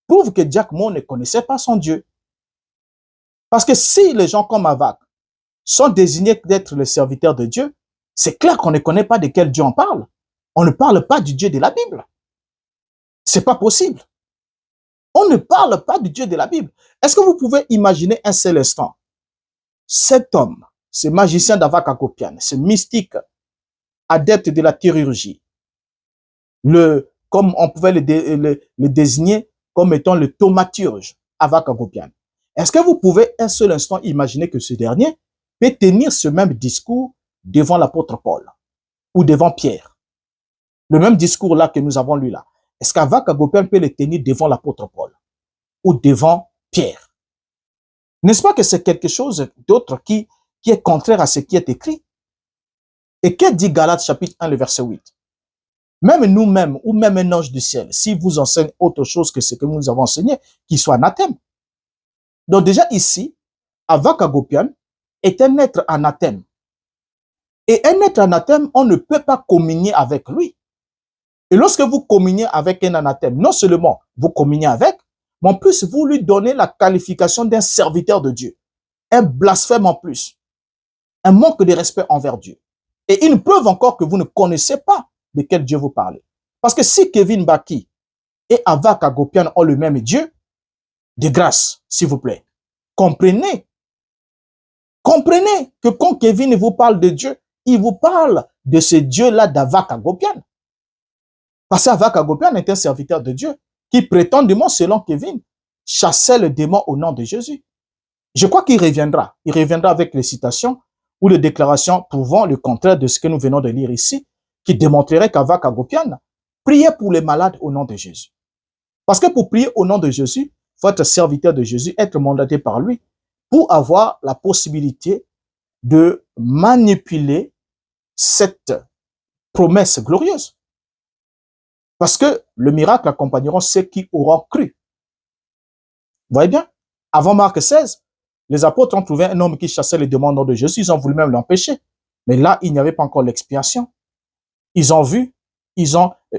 prouve que Jack Mo ne connaissait pas son Dieu. Parce que si les gens comme Avak sont désignés d'être les serviteurs de Dieu, c'est clair qu'on ne connaît pas de quel Dieu on parle. On ne parle pas du Dieu de la Bible. C'est pas possible. On ne parle pas du Dieu de la Bible. Est-ce que vous pouvez imaginer un seul instant cet homme, ce magicien d'Avak Agopian, ce mystique, adepte de la chirurgie, comme on pouvait le désigner comme étant le thaumaturge, Avak Agopian. Est-ce que vous pouvez un seul instant imaginer que ce dernier peut tenir ce même discours devant l'apôtre Paul ou devant Pierre? Le même discours là que nous avons lu là. Est-ce qu'Avak Agopian peut le tenir devant l'apôtre Paul ou devant Pierre? N'est-ce pas que c'est quelque chose d'autre qui est contraire à ce qui est écrit? Et que dit Galates chapitre 1, le verset 8? Même nous-mêmes, ou même un ange du ciel, si vous enseigne autre chose que ce que nous avons enseigné, qu'il soit anathème. Donc déjà ici, Avak Agopian est un être anathème. Et un être anathème, on ne peut pas communier avec lui. Et lorsque vous communiez avec un anathème, non seulement vous communiez avec, mais en plus vous lui donnez la qualification d'un serviteur de Dieu. Un blasphème en plus. Un manque de respect envers Dieu. Et une preuve encore que vous ne connaissez pas de quel Dieu vous parlez. Parce que si Kevin Baki et Avak Agopian ont le même Dieu, de grâce, s'il vous plaît, comprenez que quand Kevin vous parle de Dieu, il vous parle de ce Dieu-là d'Avak Agopian. Parce qu'Avak Agopian est un serviteur de Dieu qui prétendument, selon Kevin, chassait le démon au nom de Jésus. Je crois qu'il reviendra. Il reviendra avec les citations ou les déclarations prouvant le contraire de ce que nous venons de lire ici, qui démontrerait qu'Avak Agopian priait pour les malades au nom de Jésus. Parce que pour prier au nom de Jésus, il faut être serviteur de Jésus, être mandaté par lui, pour avoir la possibilité de manipuler cette promesse glorieuse. Parce que le miracle accompagneront ceux qui auront cru. Vous voyez bien? Avant Marc 16, les apôtres ont trouvé un homme qui chassait les démons au nom de Jésus. Ils ont voulu même l'empêcher. Mais là, il n'y avait pas encore l'expiation. Ils ont vu,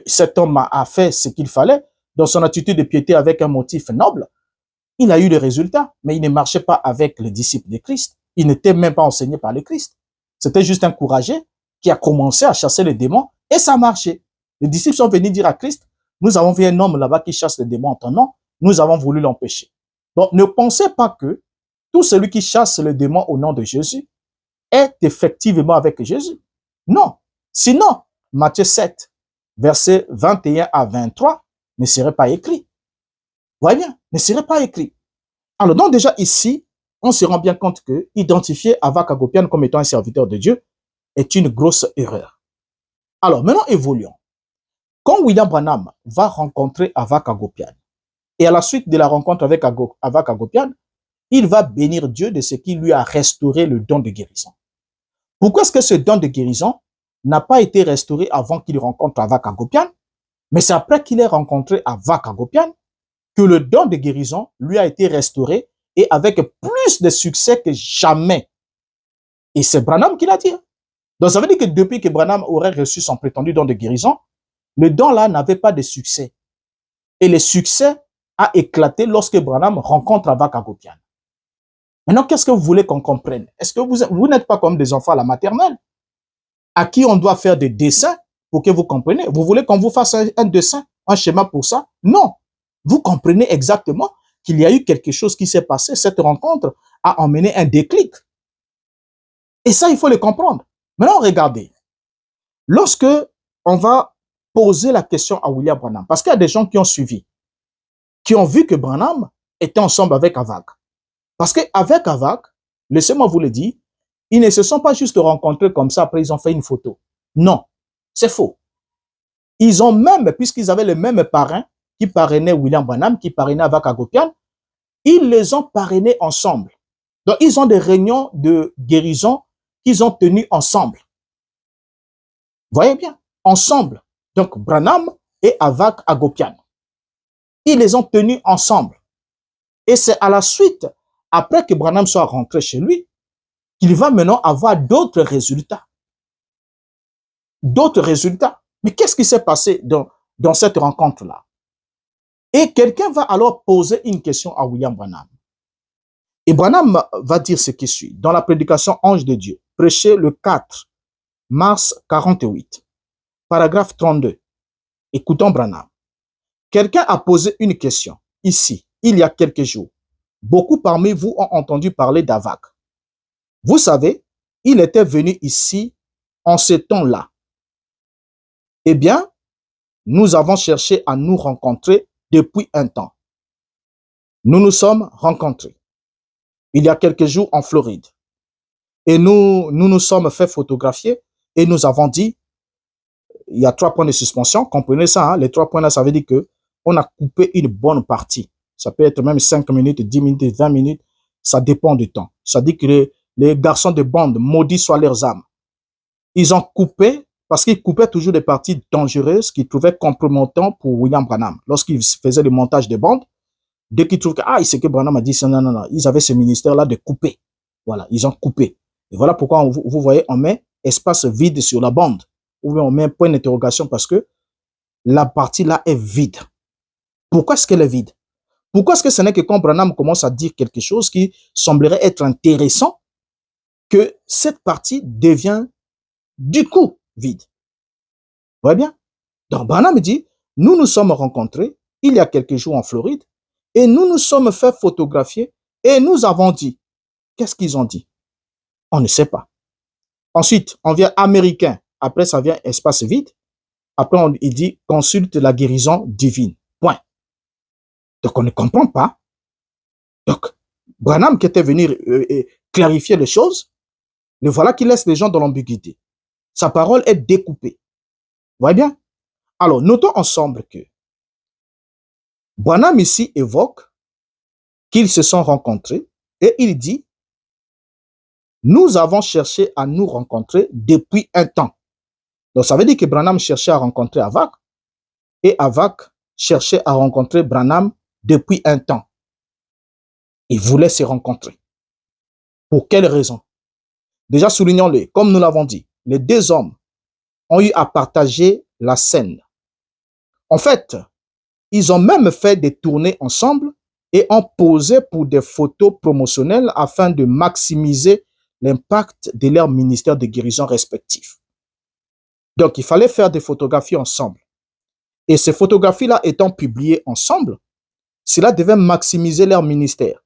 cet homme a fait ce qu'il fallait dans son attitude de piété avec un motif noble. Il a eu le résultat, mais il ne marchait pas avec les disciples de Christ. Il n'était même pas enseigné par le Christ. C'était juste un courageux qui a commencé à chasser les démons et ça marchait. Les disciples sont venus dire à Christ, nous avons vu un homme là-bas qui chasse les démons en ton nom, nous avons voulu l'empêcher. Donc ne pensez pas que tout celui qui chasse les démons au nom de Jésus est effectivement avec Jésus. Non. Sinon, Matthieu 7, versets 21 à 23 ne serait pas écrit. Vous voyez bien, ne serait pas écrit. Alors donc déjà ici, on se rend bien compte que identifier Avak Agopian comme étant un serviteur de Dieu est une grosse erreur. Alors maintenant évoluons. Quand William Branham va rencontrer Avak Agopian, et à la suite de la rencontre avec Avak Agopian, il va bénir Dieu de ce qui lui a restauré le don de guérison. Pourquoi est-ce que ce don de guérison n'a pas été restauré avant qu'il rencontre Avak Agopian, mais c'est après qu'il ait rencontré Avak Agopian que le don de guérison lui a été restauré et avec plus de succès que jamais. Et c'est Branham qui l'a dit. Donc ça veut dire que depuis que Branham aurait reçu son prétendu don de guérison, le don là n'avait pas de succès. Et le succès a éclaté lorsque Branham rencontre Avak Agopian. Maintenant, qu'est-ce que vous voulez qu'on comprenne? Est-ce que vous n'êtes pas comme des enfants à la maternelle à qui on doit faire des dessins pour que vous compreniez? Vous voulez qu'on vous fasse un dessin, un schéma pour ça? Non. Vous comprenez exactement qu'il y a eu quelque chose qui s'est passé. Cette rencontre a emmené un déclic. Et ça, il faut le comprendre. Maintenant, regardez. Lorsque on va poser la question à William Branham, parce qu'il y a des gens qui ont suivi, qui ont vu que Branham était ensemble avec Avak. Parce qu'avec Avak, laissez-moi vous le dire, ils ne se sont pas juste rencontrés comme ça, après ils ont fait une photo. Non. C'est faux. Ils ont même, puisqu'ils avaient le même parrain qui parrainait William Branham, qui parrainait Avak Agopian, ils les ont parrainés ensemble. Donc, ils ont des réunions de guérison qu'ils ont tenues ensemble. Voyez bien, ensemble. Donc, Branham et Avak Agopian. Ils les ont tenus ensemble. Et c'est à la suite, après que Branham soit rentré chez lui, qu'il va maintenant avoir d'autres résultats. D'autres résultats. Mais qu'est-ce qui s'est passé dans cette rencontre-là? Et quelqu'un va alors poser une question à William Branham. Et Branham va dire ce qui suit. Dans la prédication Ange de Dieu, prêchée le 4 mars 48, paragraphe 32. Écoutons Branham. Quelqu'un a posé une question ici, il y a quelques jours. Beaucoup parmi vous ont entendu parler d'Avak. Vous savez, il était venu ici en ce temps-là. Eh bien, nous avons cherché à nous rencontrer depuis un temps. Nous nous sommes rencontrés il y a quelques jours en Floride. Et nous sommes fait photographier et nous avons dit, il y a 3 points de suspension, comprenez ça, hein? Les 3 points là, ça veut dire que on a coupé une bonne partie. Ça peut être même 5 minutes, 10 minutes, 20 minutes, ça dépend du temps. Ça dit que les garçons de bande, maudits soient leurs âmes. Ils ont coupé, parce qu'ils coupaient toujours des parties dangereuses qu'ils trouvaient compromettantes pour William Branham. Lorsqu'ils faisaient le montage de bande, dès qu'ils trouvent que, c'est que Branham a dit ça, non, ils avaient ce ministère-là de couper. Voilà, ils ont coupé. Et voilà pourquoi vous voyez, on met espace vide sur la bande. Ou bien on met un point d'interrogation parce que la partie-là est vide. Pourquoi est-ce qu'elle est vide? Pourquoi est-ce que ce n'est que quand Branham commence à dire quelque chose qui semblerait être intéressant que cette partie devient du coup vide? Vous voyez bien? Donc Branham dit, nous nous sommes rencontrés il y a quelques jours en Floride et nous nous sommes fait photographier et nous avons dit. Qu'est-ce qu'ils ont dit? On ne sait pas. Ensuite, on vient américain. Après, ça vient espace vide. Après, il dit consulte la guérison divine. Point. Donc, on ne comprend pas. Donc, Branham qui était venu clarifier les choses, le voilà qui laisse les gens dans l'ambiguïté. Sa parole est découpée. Vous voyez bien? Alors, notons ensemble que Branham ici évoque qu'ils se sont rencontrés et il dit nous avons cherché à nous rencontrer depuis un temps. Donc, ça veut dire que Branham cherchait à rencontrer Avak et Avak cherchait à rencontrer Branham depuis un temps. Ils voulaient se rencontrer. Pour quelle raison? Déjà, soulignons-le, comme nous l'avons dit, les 2 hommes ont eu à partager la scène. En fait, ils ont même fait des tournées ensemble et ont posé pour des photos promotionnelles afin de maximiser l'impact de leur ministère de guérison respectif. Donc, il fallait faire des photographies ensemble. Et ces photographies-là étant publiées ensemble, cela devait maximiser leur ministère.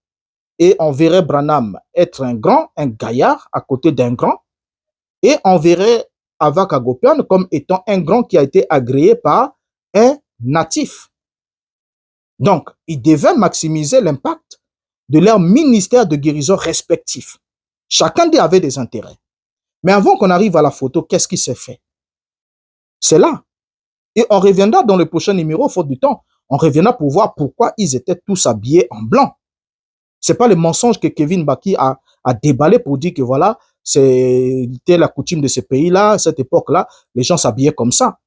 Et on verrait Branham être un grand, un gaillard à côté d'un grand, et on verrait Avak Agopian comme étant un grand qui a été agréé par un natif. Donc, ils devaient maximiser l'impact de leur ministère de guérison respectif. Chacun d'eux avait des intérêts. Mais avant qu'on arrive à la photo, qu'est-ce qui s'est fait? C'est là. Et on reviendra dans le prochain numéro, faute du temps, on reviendra pour voir pourquoi ils étaient tous habillés en blanc. C'est pas le mensonge que Kevin Baki a déballé pour dire que voilà, c'était la coutume de ce pays-là, cette époque-là, les gens s'habillaient comme ça.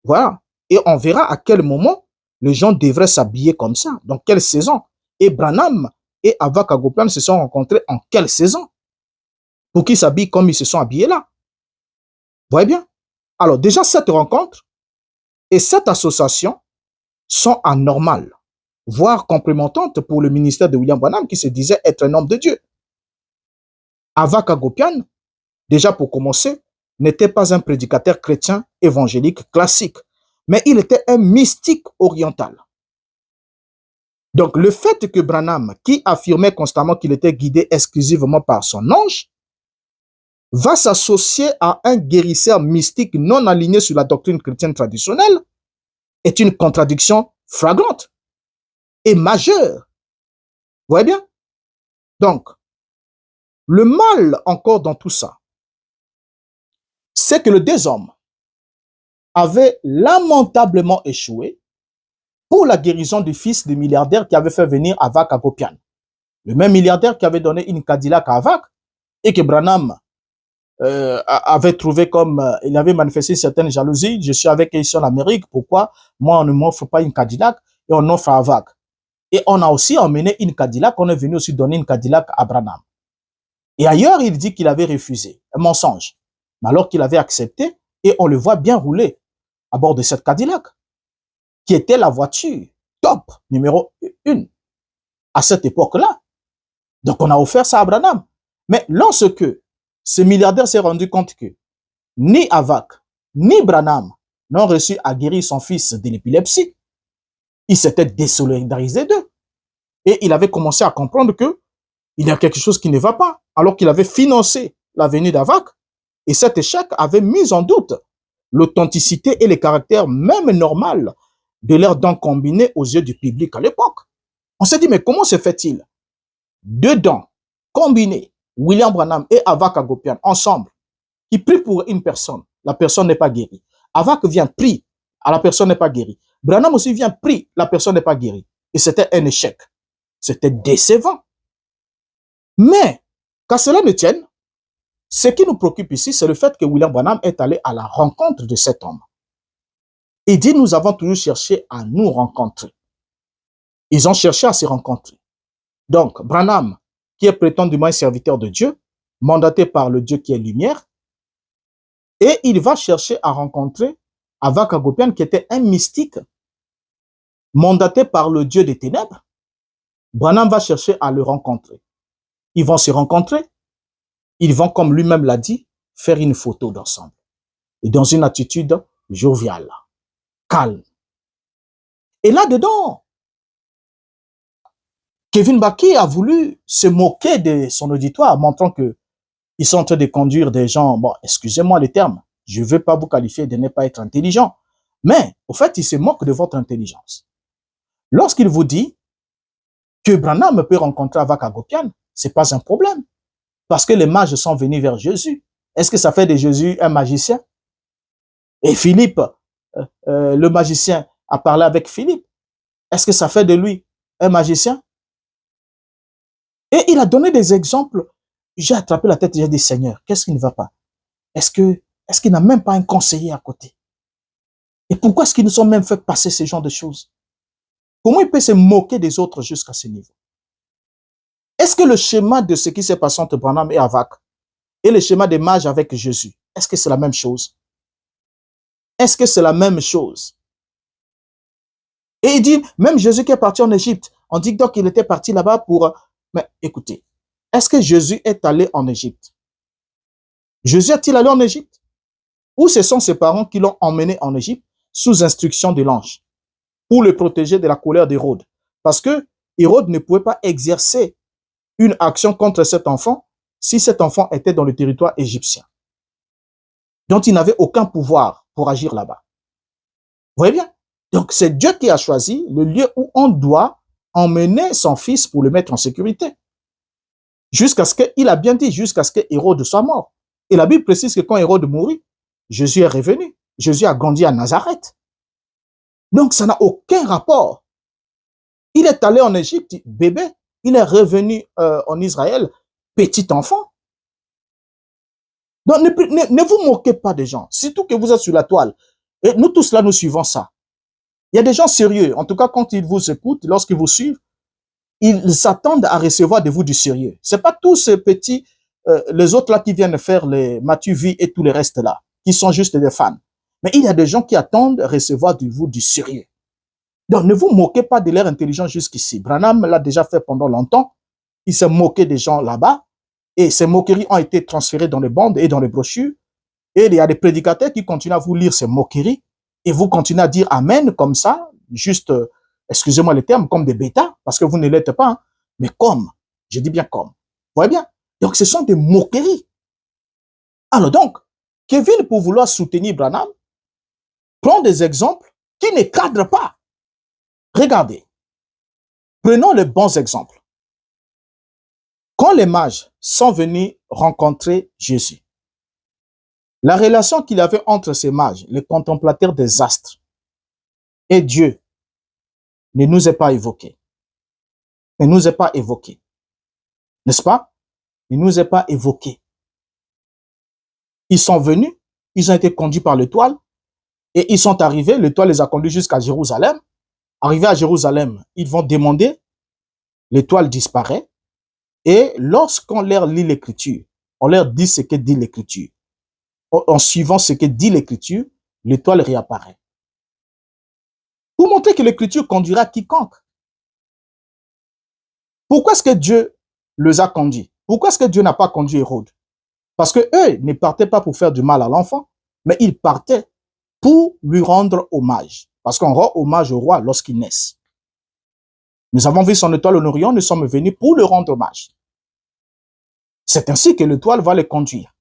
Voilà. Et on verra à quel moment les gens devraient s'habiller comme ça, dans quelle saison. Et Branham et Avak Agopian se sont rencontrés en quelle saison? Pour qu'ils s'habillent comme ils se sont habillés là. Vous voyez bien? Alors déjà, cette rencontre et cette association sont anormales, voire complémentantes pour le ministère de William Branham qui se disait être un homme de Dieu. Avak Agopian, déjà pour commencer, n'était pas un prédicateur chrétien évangélique classique, mais il était un mystique oriental. Donc le fait que Branham, qui affirmait constamment qu'il était guidé exclusivement par son ange, va s'associer à un guérisseur mystique non aligné sur la doctrine chrétienne traditionnelle, est une contradiction flagrante et majeure. Vous voyez bien? Donc, le mal encore dans tout ça, c'est que les 2 hommes avait lamentablement échoué pour la guérison du fils du milliardaire qui avait fait venir Avak à Gopian. Le même milliardaire qui avait donné une Cadillac à Avak et que Branham avait trouvé comme, il avait manifesté une certaine jalousie. Je suis avec eux ici en Amérique, pourquoi moi on ne m'offre pas une Cadillac et on offre à Avak? Et on a aussi emmené une Cadillac, on est venu aussi donner une Cadillac à Branham. Et ailleurs, il dit qu'il avait refusé, un mensonge. Mais alors qu'il avait accepté, et on le voit bien rouler à bord de cette Cadillac, qui était la voiture top, numéro 1, à cette époque-là. Donc on a offert ça à Branham. Mais lorsque ce milliardaire s'est rendu compte que ni Avak, ni Branham n'ont réussi à guérir son fils de l'épilepsie, il s'était désolidarisé d'eux. Et il avait commencé à comprendre que il y a quelque chose qui ne va pas, alors qu'il avait financé la venue d'Avak. Et cet échec avait mis en doute l'authenticité et le caractère même normal de leurs dons combinés aux yeux du public à l'époque. On s'est dit, mais comment se fait-il? Deux dons combinés, William Branham et Avak Hagopian, ensemble, qui prient pour une personne, la personne n'est pas guérie. Avak vient prier, la personne n'est pas guérie. Branham aussi vient prier, la personne n'est pas guérie. Et c'était un échec. C'était décevant. Mais, qu'à cela ne tienne, ce qui nous préoccupe ici, c'est le fait que William Branham est allé à la rencontre de cet homme. Il dit, nous avons toujours cherché à nous rencontrer. Ils ont cherché à se rencontrer. Donc, Branham, qui est prétendument un serviteur de Dieu, mandaté par le Dieu qui est lumière, et il va chercher à rencontrer Avak Hagopian, qui était un mystique, mandaté par le Dieu des ténèbres. Branham va chercher à le rencontrer. Ils vont se rencontrer. Ils vont, comme lui-même l'a dit, faire une photo d'ensemble. Et dans une attitude joviale, calme. Et là-dedans, Kevin Baki a voulu se moquer de son auditoire, montrant que ils sont en train de conduire des gens, bon, excusez-moi les termes, je ne veux pas vous qualifier de ne pas être intelligent, mais au fait, il se moque de votre intelligence. Lorsqu'il vous dit que Branham peut rencontrer Avak Hagopian, ce n'est pas un problème, parce que les mages sont venus vers Jésus. Est-ce que ça fait de Jésus un magicien? Et Philippe, le magicien, a parlé avec Philippe. Est-ce que ça fait de lui un magicien? Et il a donné des exemples. J'ai attrapé la tête et j'ai dit, Seigneur, qu'est-ce qui ne va pas? Est-ce qu'il n'a même pas un conseiller à côté? Et pourquoi est-ce qu'ils nous ont même fait passer ce genre de choses? Comment il peut se moquer des autres jusqu'à ce niveau? Est-ce que le schéma de ce qui s'est passé entre Branham et Avak et le schéma des mages avec Jésus, est-ce que c'est la même chose? Est-ce que c'est la même chose? Et il dit, même Jésus qui est parti en Égypte, on dit donc qu'il était parti là-bas pour... Mais écoutez, est-ce que Jésus est allé en Égypte? Jésus est-il allé en Égypte? Ou ce sont ses parents qui l'ont emmené en Égypte sous instruction de l'ange pour le protéger de la colère d'Hérode? Parce que Hérode ne pouvait pas exercer une action contre cet enfant si cet enfant était dans le territoire égyptien. Donc il n'avait aucun pouvoir pour agir là-bas. Vous voyez bien? Donc c'est Dieu qui a choisi le lieu où on doit emmener son fils pour le mettre en sécurité. Jusqu'à ce qu'il a bien dit, jusqu'à ce que Hérode soit mort. Et la Bible précise que quand Hérode mourut, Jésus est revenu. Jésus a grandi à Nazareth. Donc ça n'a aucun rapport. Il est allé en Égypte, bébé. Il est revenu en Israël, petit enfant. Donc ne vous moquez pas des gens, surtout que vous êtes sur la toile. Et nous tous là, nous suivons ça. Il y a des gens sérieux. En tout cas, quand ils vous écoutent, lorsqu'ils vous suivent, ils s'attendent à recevoir de vous du sérieux. C'est pas tous ces petits, les autres là qui viennent faire les Mathieu V et tout le reste là, qui sont juste des fans. Mais il y a des gens qui attendent à recevoir de vous du sérieux. Donc ne vous moquez pas de leur intelligence jusqu'ici. Branham l'a déjà fait pendant longtemps. Il s'est moqué des gens là-bas. Et ces moqueries ont été transférées dans les bandes et dans les brochures. Et il y a des prédicateurs qui continuent à vous lire ces moqueries. Et vous continuez à dire Amen comme ça, juste, excusez-moi le terme, comme des bêtas, parce que vous ne l'êtes pas, hein, mais comme, je dis bien comme. Vous voyez bien? Donc ce sont des moqueries. Alors donc, Kevin, pour vouloir soutenir Branham, prend des exemples qui ne cadrent pas. Regardez, prenons les bons exemples. Quand les mages sont venus rencontrer Jésus, La relation qu'il y avait entre ces mages, les contemplateurs des astres, et Dieu ne nous est pas évoquée. Ne nous est pas évoquée. N'est-ce pas? Ne nous est pas évoquée. Ils sont venus, ils ont été conduits par l'étoile, et ils sont arrivés, l'étoile les a conduits jusqu'à Jérusalem. Arrivés à Jérusalem, ils vont demander, l'étoile disparaît, et lorsqu'on leur lit l'écriture, on leur dit ce que dit l'écriture. En suivant ce que dit l'écriture, l'étoile réapparaît. Pour montrer que l'écriture conduira quiconque. Pourquoi est-ce que Dieu les a conduits? Pourquoi est-ce que Dieu n'a pas conduit Hérode? Parce que eux ne partaient pas pour faire du mal à l'enfant, mais ils partaient pour lui rendre hommage. Parce qu'on rend hommage au roi lorsqu'il naît. Nous avons vu son étoile en Orient, nous sommes venus pour le rendre hommage. C'est ainsi que l'étoile va les conduire.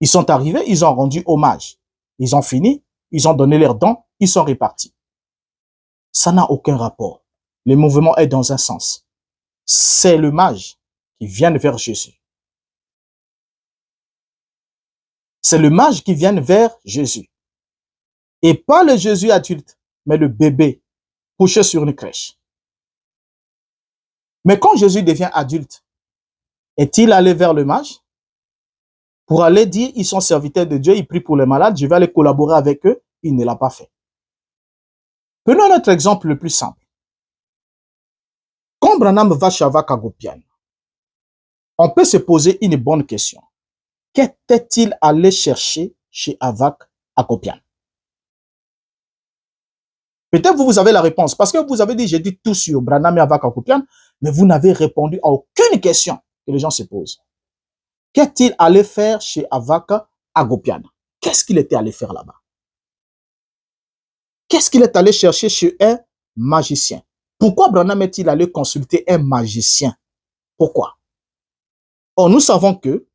Ils sont arrivés, ils ont rendu hommage. Ils ont fini, ils ont donné leurs dons, ils sont repartis. Ça n'a aucun rapport. Le mouvement est dans un sens. C'est le mage qui vient vers Jésus. C'est le mage qui vient vers Jésus. Et pas le Jésus adulte, mais le bébé couché sur une crèche. Mais quand Jésus devient adulte, est-il allé vers le mage pour aller dire, ils sont serviteurs de Dieu, ils prient pour les malades, je vais aller collaborer avec eux? Il ne l'a pas fait. Prenons notre exemple le plus simple. Quand Branham va chez Avak Agopian, on peut se poser une bonne question. Qu'était-il allé chercher chez Avak Agopian? Peut-être vous avez la réponse, parce que vous avez dit, j'ai dit tout sur Branham et Avak Agopian, mais vous n'avez répondu à aucune question que les gens se posent. Qu'est-il allé faire chez Avak Agopian? Qu'est-ce qu'il était allé faire là-bas? Qu'est-ce qu'il est allé chercher chez un magicien? Pourquoi Branham est-il allé consulter un magicien? Pourquoi? Or, nous savons que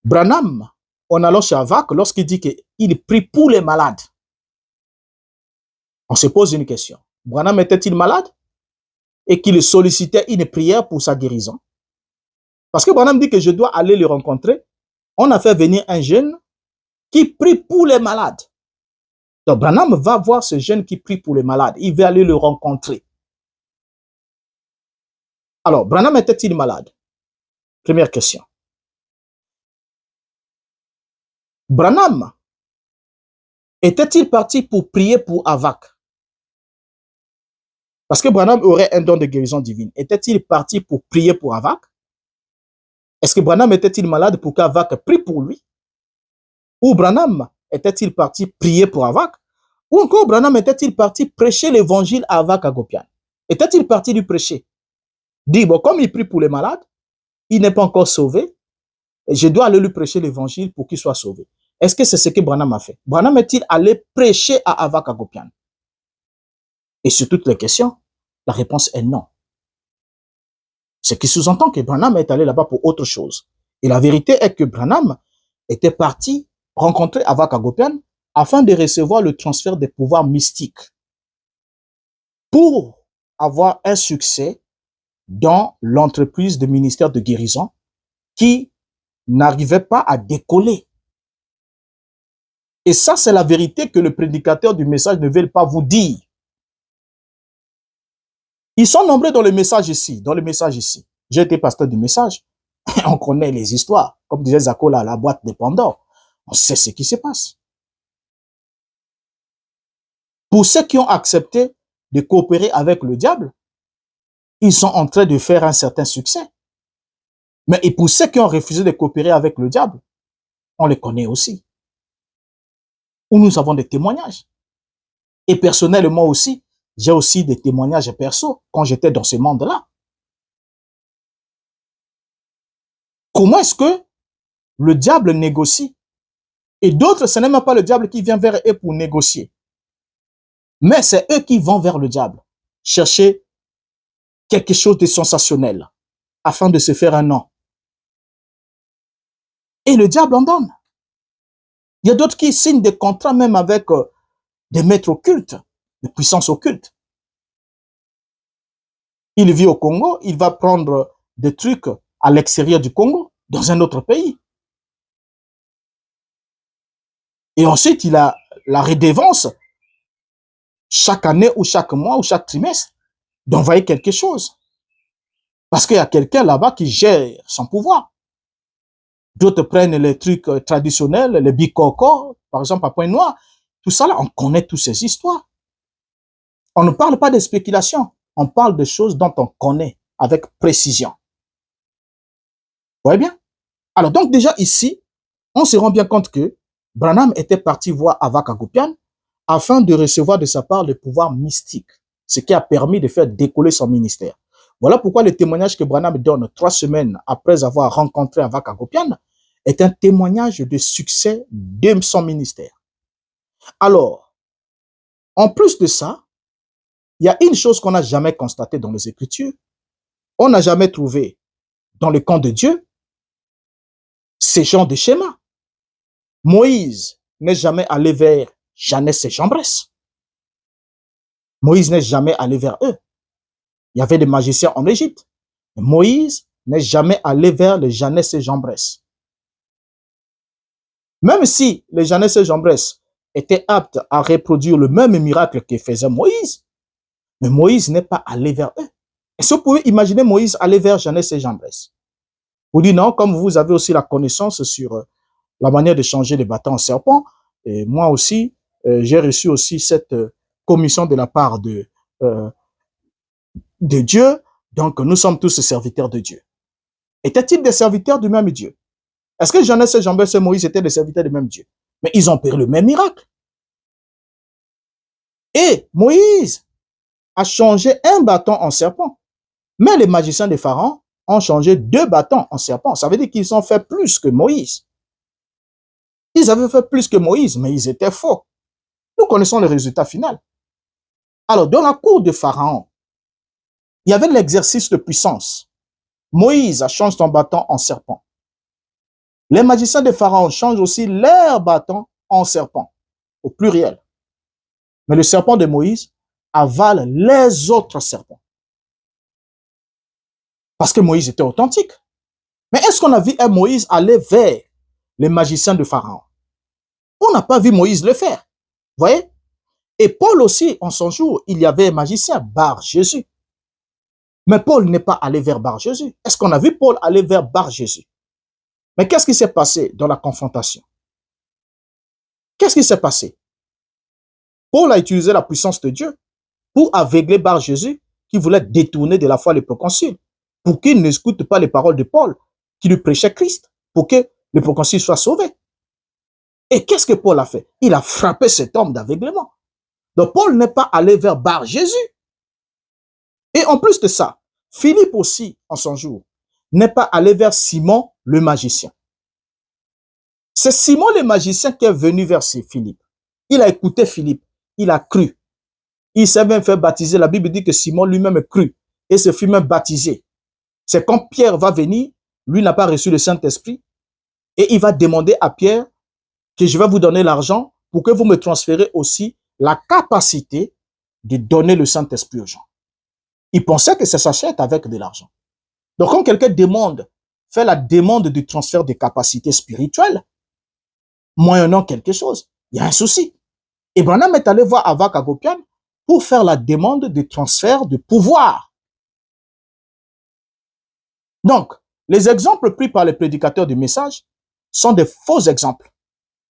Branham, en allant chez Avak, lorsqu'il dit qu'il prie pour les malades, on se pose une question. Branham était-il malade? Et qu'il sollicitait une prière pour sa guérison? Parce que Branham dit que je dois aller le rencontrer. On a fait venir un jeune qui prie pour les malades. Donc, Branham va voir ce jeune qui prie pour les malades. Il va aller le rencontrer. Alors, Branham était-il malade? Première question. Branham était-il parti pour prier pour Avak? Parce que Branham aurait un don de guérison divine. Était-il parti pour prier pour Avak? Est-ce que Branham était-il malade pour qu'Avak prie pour lui? Ou Branham était-il parti prier pour Avak? Ou encore Branham était-il parti prêcher l'évangile à Avak Agopian? Était-il parti lui prêcher? Dit, bon, comme il prie pour les malades, il n'est pas encore sauvé, et je dois aller lui prêcher l'évangile pour qu'il soit sauvé. Est-ce que c'est ce que Branham a fait? Branham est-il allé prêcher à Avak Agopian? Et sur toutes les questions, la réponse est non. Ce qui sous-entend que Branham est allé là-bas pour autre chose. Et la vérité est que Branham était parti rencontrer Avak Agopian afin de recevoir le transfert des pouvoirs mystiques pour avoir un succès dans l'entreprise de ministère de guérison qui n'arrivait pas à décoller. Et ça, c'est la vérité que le prédicateur du message ne veut pas vous dire. Ils sont nombreux dans le message ici, J'ai été pasteur du message. On connaît les histoires. Comme disait Zakola, la boîte de Pandore. On sait ce qui se passe. Pour ceux qui ont accepté de coopérer avec le diable, ils sont en train de faire un certain succès. Mais et pour ceux qui ont refusé de coopérer avec le diable, on les connaît aussi. Où nous avons des témoignages. Et personnellement aussi, j'ai aussi des témoignages perso quand j'étais dans ce monde-là. Comment est-ce que le diable négocie? Et d'autres, ce n'est même pas le diable qui vient vers eux pour négocier. Mais c'est eux qui vont vers le diable, chercher quelque chose de sensationnel afin de se faire un nom. Et le diable en donne. Il y a d'autres qui signent des contrats même avec des maîtres occultes, des puissances occultes. Il vit au Congo, il va prendre des trucs à l'extérieur du Congo, dans un autre pays. Et ensuite, il a la redevance chaque année ou chaque mois ou chaque trimestre d'envoyer quelque chose. Parce qu'il y a quelqu'un là-bas qui gère son pouvoir. D'autres prennent les trucs traditionnels, les bicoco, par exemple à Pointe-Noire. Tout ça là, on connaît toutes ces histoires. On ne parle pas de spéculation. On parle de choses dont on connaît avec précision. Vous voyez bien? Alors donc déjà ici, on se rend bien compte que Branham était parti voir Avak Agopian afin de recevoir de sa part le pouvoir mystique, ce qui a permis de faire décoller son ministère. Voilà pourquoi le témoignage que Branham donne 3 semaines après avoir rencontré Avak Agopian est un témoignage de succès de son ministère. Alors, en plus de ça, il y a une chose qu'on n'a jamais constatée dans les Écritures. On n'a jamais trouvé dans le camp de Dieu ces genres de schémas. Moïse n'est jamais allé vers Jeannès et Jambres. Moïse n'est jamais allé vers eux. Il y avait des magiciens en Égypte. Moïse n'est jamais allé vers les Jeannès et Jambres. Même si les Jeannès et Jambres étaient aptes à reproduire le même miracle que faisait Moïse, mais Moïse n'est pas allé vers eux. Est-ce que vous pouvez imaginer Moïse aller vers Jeannès et Jambres? Vous dites non, comme vous avez aussi la connaissance sur la manière de changer les bâtons en serpent, et moi aussi, j'ai reçu aussi cette commission de la part de Dieu, donc nous sommes tous serviteurs de Dieu. Étaient-ils des serviteurs du même Dieu? Est-ce que Jeannès et Jambres et Moïse étaient des serviteurs du même Dieu? Mais ils ont pris le même miracle. Et Moïse a changé un bâton en serpent. Mais les magiciens de Pharaon ont changé 2 bâtons en serpent. Ça veut dire qu'ils ont fait plus que Moïse. Ils avaient fait plus que Moïse, mais ils étaient faux. Nous connaissons le résultat final. Alors, dans la cour de Pharaon, il y avait l'exercice de puissance. Moïse a changé son bâton en serpent. Les magiciens de Pharaon changent aussi leur bâton en serpent, au pluriel. Mais le serpent de Moïse avale les autres serpents. Parce que Moïse était authentique. Mais est-ce qu'on a vu un Moïse aller vers les magiciens de Pharaon? On n'a pas vu Moïse le faire. Vous voyez? Et Paul aussi, en son jour, il y avait un magicien, Bar Jésus. Mais Paul n'est pas allé vers Bar Jésus. Est-ce qu'on a vu Paul aller vers Bar Jésus? Mais qu'est-ce qui s'est passé dans la confrontation? Qu'est-ce qui s'est passé? Paul a utilisé la puissance de Dieu pour aveugler Bar Jésus qui voulait détourner de la foi les proconsuls, pour qu'il n'écoute pas les paroles de Paul qui lui prêchait Christ, pour que les proconsuls soient sauvés. Et qu'est-ce que Paul a fait? Il a frappé cet homme d'aveuglement. Donc Paul n'est pas allé vers Bar Jésus. Et en plus de ça, Philippe aussi, en son jour, n'est pas allé vers Simon le magicien. C'est Simon le magicien qui est venu vers Philippe. Il a écouté Philippe, il a cru. Il s'est même fait baptiser. La Bible dit que Simon lui-même crut et se fut même baptisé. C'est quand Pierre va venir, lui n'a pas reçu le Saint-Esprit, et il va demander à Pierre que je vais vous donner l'argent pour que vous me transférez aussi la capacité de donner le Saint-Esprit aux gens. Il pensait que ça s'achète avec de l'argent. Donc quand quelqu'un demande, fait la demande du transfert de capacités spirituelles, moyennant quelque chose, il y a un souci. Et Branham est allé voir Avak Agopian pour faire la demande de transfert de pouvoir. Donc, les exemples pris par les prédicateurs du message sont des faux exemples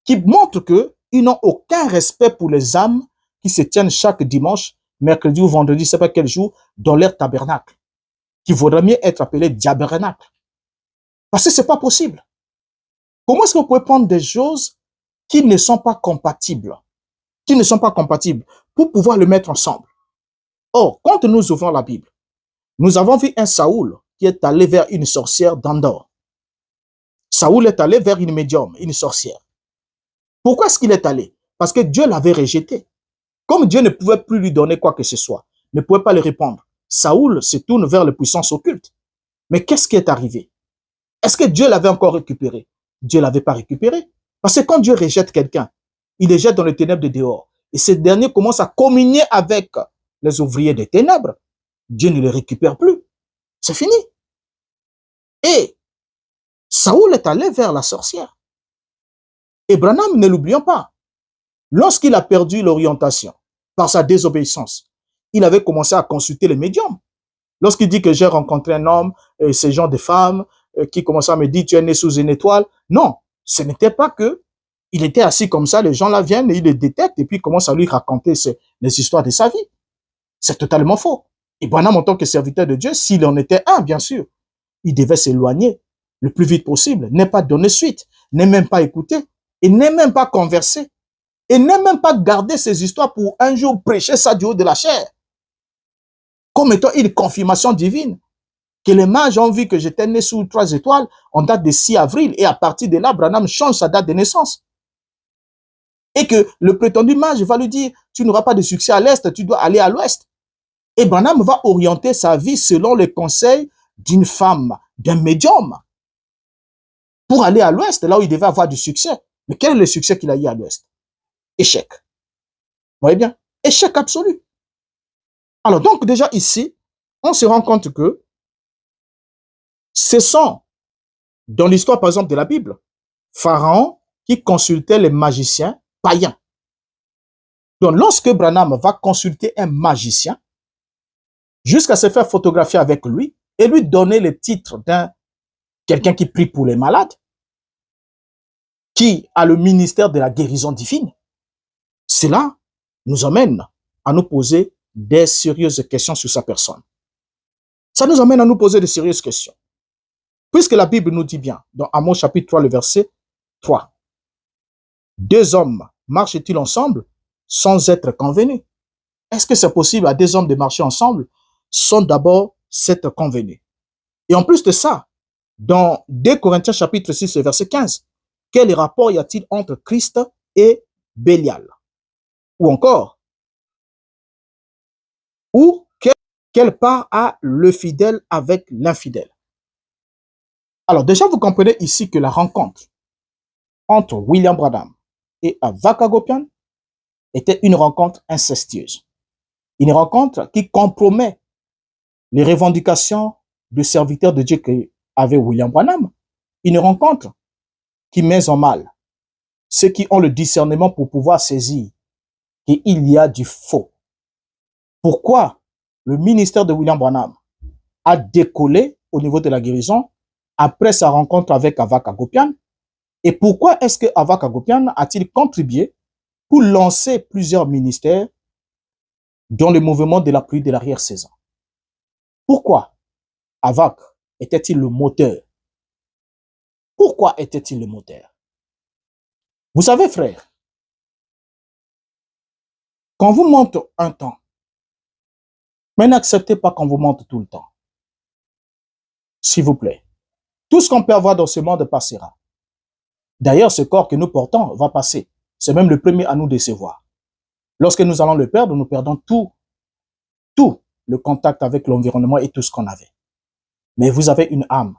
qui montrent qu'ils n'ont aucun respect pour les âmes qui se tiennent chaque dimanche, mercredi ou vendredi, je ne sais pas quel jour, dans leur tabernacle, qui vaudrait mieux être appelé diabernacle. Parce que ce n'est pas possible. Comment est-ce que vous pouvez prendre des choses qui ne sont pas compatibles, pour pouvoir le mettre ensemble? Or, quand nous ouvrons la Bible, nous avons vu un Saoul qui est allé vers une sorcière d'Endor. Saoul est allé vers une médium, une sorcière. Pourquoi est-ce qu'il est allé? Parce que Dieu l'avait rejeté. Comme Dieu ne pouvait plus lui donner quoi que ce soit, ne pouvait pas le répondre, Saoul se tourne vers les puissances occultes. Mais qu'est-ce qui est arrivé? Est-ce que Dieu l'avait encore récupéré? Dieu ne l'avait pas récupéré. Parce que quand Dieu rejette quelqu'un, il le jette dans les ténèbres de dehors. Et ces derniers commencent à communier avec les ouvriers des ténèbres. Dieu ne les récupère plus. C'est fini. Et Saoul est allé vers la sorcière. Et Branham, ne l'oublions pas, lorsqu'il a perdu l'orientation par sa désobéissance, il avait commencé à consulter les médiums. Lorsqu'il dit que j'ai rencontré un homme, ces gens de femmes, qui commençaient à me dire, tu es né sous une étoile. Non, ce n'était pas que il était assis comme ça, les gens là viennent et ils le détectent et puis commencent à lui raconter les histoires de sa vie. C'est totalement faux. Et Branham, en tant que serviteur de Dieu, s'il en était un, bien sûr, il devait s'éloigner le plus vite possible, n'est pas donner suite, n'est même pas écouter, et n'est même pas converser, et n'est même pas garder ces histoires pour un jour prêcher ça du haut de la chair, comme étant une confirmation divine, que les mages ont vu que j'étais né sous 3 étoiles en date de 6 avril, et à partir de là, Branham change sa date de naissance. Et que le prétendu mage va lui dire, tu n'auras pas de succès à l'Est, tu dois aller à l'Ouest. Et Branham va orienter sa vie selon les conseils d'une femme, d'un médium, pour aller à l'Ouest, là où il devait avoir du succès. Mais quel est le succès qu'il a eu à l'Ouest? Échec. Vous voyez bien? Échec absolu. Alors donc déjà ici, on se rend compte que ce sont, dans l'histoire par exemple de la Bible, Pharaon qui consultait les magiciens païens. Donc lorsque Branham va consulter un magicien, jusqu'à se faire photographier avec lui et lui donner le titre d'un quelqu'un qui prie pour les malades, qui a le ministère de la guérison divine, cela nous amène à nous poser des sérieuses questions sur sa personne. Ça nous amène à nous poser de sérieuses questions. Puisque la Bible nous dit bien, dans Amos chapitre 3, le verset 3, « 2 hommes marchent-ils ensemble sans être convenus ?» Est-ce que c'est possible à 2 hommes de marcher ensemble sans d'abord s'être convenus? Et en plus de ça, dans 2 Corinthiens chapitre 6, verset 15, quel rapport y a-t-il entre Christ et Bélial? Ou encore, ou quelle part a le fidèle avec l'infidèle? Alors déjà, vous comprenez ici que la rencontre entre William Branham et Avak Hagopian était une rencontre incestueuse. Une rencontre qui compromet les revendications de serviteurs de Dieu qu'avait William Branham. Une rencontre qui met en mal ceux qui ont le discernement pour pouvoir saisir qu'il y a du faux. Pourquoi le ministère de William Branham a décollé au niveau de la guérison après sa rencontre avec Avak Hagopian? Et pourquoi est-ce que Avak Hagopian a-t-il contribué pour lancer plusieurs ministères dans le mouvement de la pluie de l'arrière-saison? Pourquoi Avak était-il le moteur? Pourquoi était-il le moteur? Vous savez, frère, quand vous monte un temps, mais n'acceptez pas qu'on vous monte tout le temps. S'il vous plaît. Tout ce qu'on peut avoir dans ce monde passera. D'ailleurs, ce corps que nous portons va passer. C'est même le premier à nous décevoir. Lorsque nous allons le perdre, nous perdons tout le contact avec l'environnement et tout ce qu'on avait. Mais vous avez une âme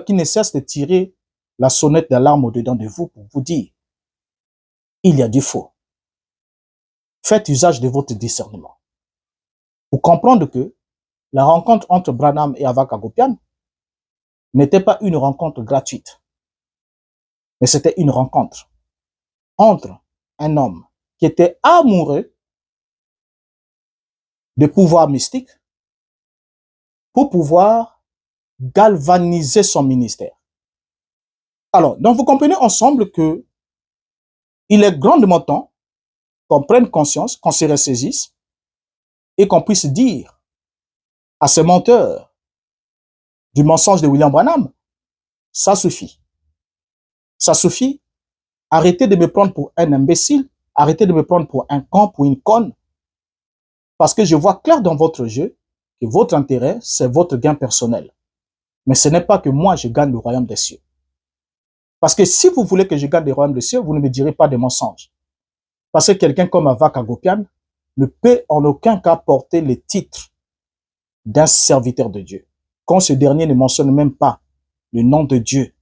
qui ne cesse de tirer la sonnette d'alarme au-dedans de vous pour vous dire, il y a du faux. Faites usage de votre discernement. Pour comprendre que la rencontre entre Branham et Avak Hagopian n'était pas une rencontre gratuite, mais c'était une rencontre entre un homme qui était amoureux de pouvoir mystique pour pouvoir galvaniser son ministère. Alors, donc vous comprenez ensemble que il est grandement temps qu'on prenne conscience, qu'on se ressaisisse et qu'on puisse dire à ces menteurs du mensonge de William Branham, ça suffit. Ça suffit. Arrêtez de me prendre pour un imbécile. Arrêtez de me prendre pour un con, pour une conne. Parce que je vois clair dans votre jeu que votre intérêt, c'est votre gain personnel. Mais ce n'est pas que moi, je gagne le royaume des cieux. Parce que si vous voulez que je gagne le royaume des cieux, vous ne me direz pas des mensonges. Parce que quelqu'un comme Avak Hagopian ne peut en aucun cas porter le titre d'un serviteur de Dieu. Quand ce dernier ne mentionne même pas le nom de Dieu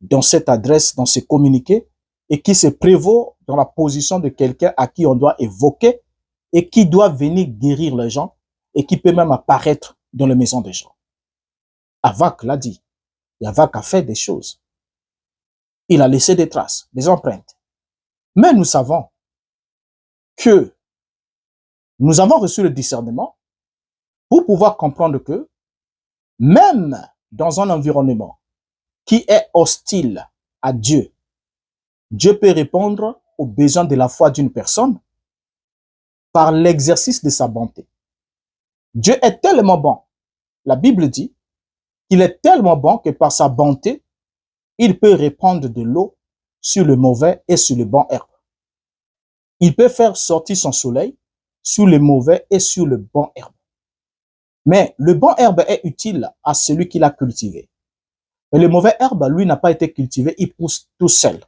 dans cette adresse, dans ce communiqué, et qui se prévaut dans la position de quelqu'un à qui on doit évoquer et qui doit venir guérir les gens et qui peut même apparaître dans les maisons des gens. Avak l'a dit. Et Avak a fait des choses. Il a laissé des traces, des empreintes. Mais nous savons que nous avons reçu le discernement pour pouvoir comprendre que même dans un environnement qui est hostile à Dieu, Dieu peut répondre aux besoins de la foi d'une personne par l'exercice de sa bonté. Dieu est tellement bon. La Bible dit qu'il est tellement bon que par sa bonté, il peut répandre de l'eau sur le mauvais et sur le bon herbe. Il peut faire sortir son soleil sur le mauvais et sur le bon herbe. Mais le bon herbe est utile à celui qui l'a cultivé. Mais le mauvais herbe, lui, n'a pas été cultivé, il pousse tout seul.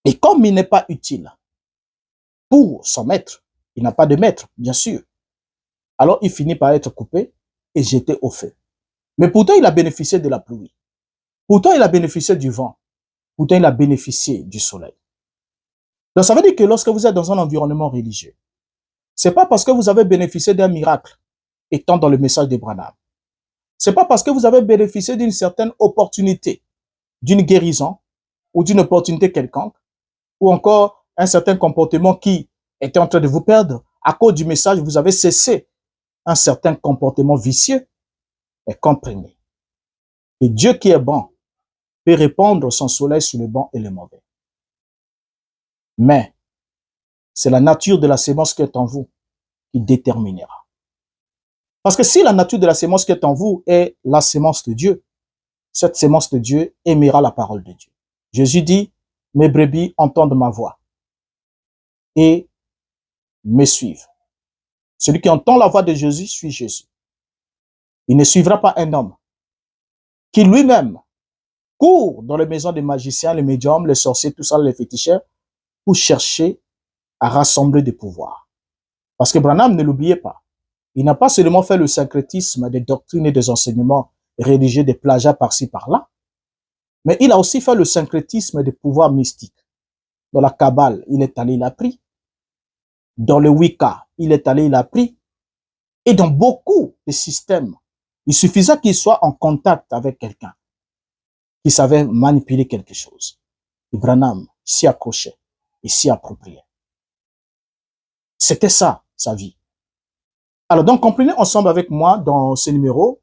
Et comme il n'est pas utile pour son maître, il n'a pas de maître, bien sûr, alors il finit par être coupé et jeté au feu. Mais pourtant, il a bénéficié de la pluie. Pourtant, il a bénéficié du vent. Pourtant, il a bénéficié du soleil. Donc, ça veut dire que lorsque vous êtes dans un environnement religieux, c'est pas parce que vous avez bénéficié d'un miracle étant dans le message d'Abraham. C'est pas parce que vous avez bénéficié d'une certaine opportunité, d'une guérison ou d'une opportunité quelconque, ou encore un certain comportement qui était en train de vous perdre. À cause du message, vous avez cessé un certain comportement vicieux. Et comprenez que Dieu qui est bon peut répandre son soleil sur le bon et le mauvais. Mais c'est la nature de la sémence qui est en vous qui déterminera. Parce que si la nature de la sémence qui est en vous est la sémence de Dieu, cette sémence de Dieu aimera la parole de Dieu. Jésus dit, mes brebis entendent ma voix et me suivent. Celui qui entend la voix de Jésus suit Jésus. Il ne suivra pas un homme qui lui-même court dans les maisons des magiciens, les médiums, les sorciers, tout ça, les féticheurs, pour chercher à rassembler des pouvoirs. Parce que Branham, ne l'oubliez pas, il n'a pas seulement fait le syncrétisme des doctrines et des enseignements religieux, des plagiats par-ci, par-là, mais il a aussi fait le syncrétisme des pouvoirs mystiques. Dans la Kabbale, il est allé, il a pris. Dans le Wicca, il est allé, il a pris. Et dans beaucoup de systèmes, il suffisait qu'il soit en contact avec quelqu'un qui savait manipuler quelque chose. Et Branham s'y accrochait et s'y appropriait. C'était ça, sa vie. Alors donc, comprenez ensemble avec moi dans ce numéro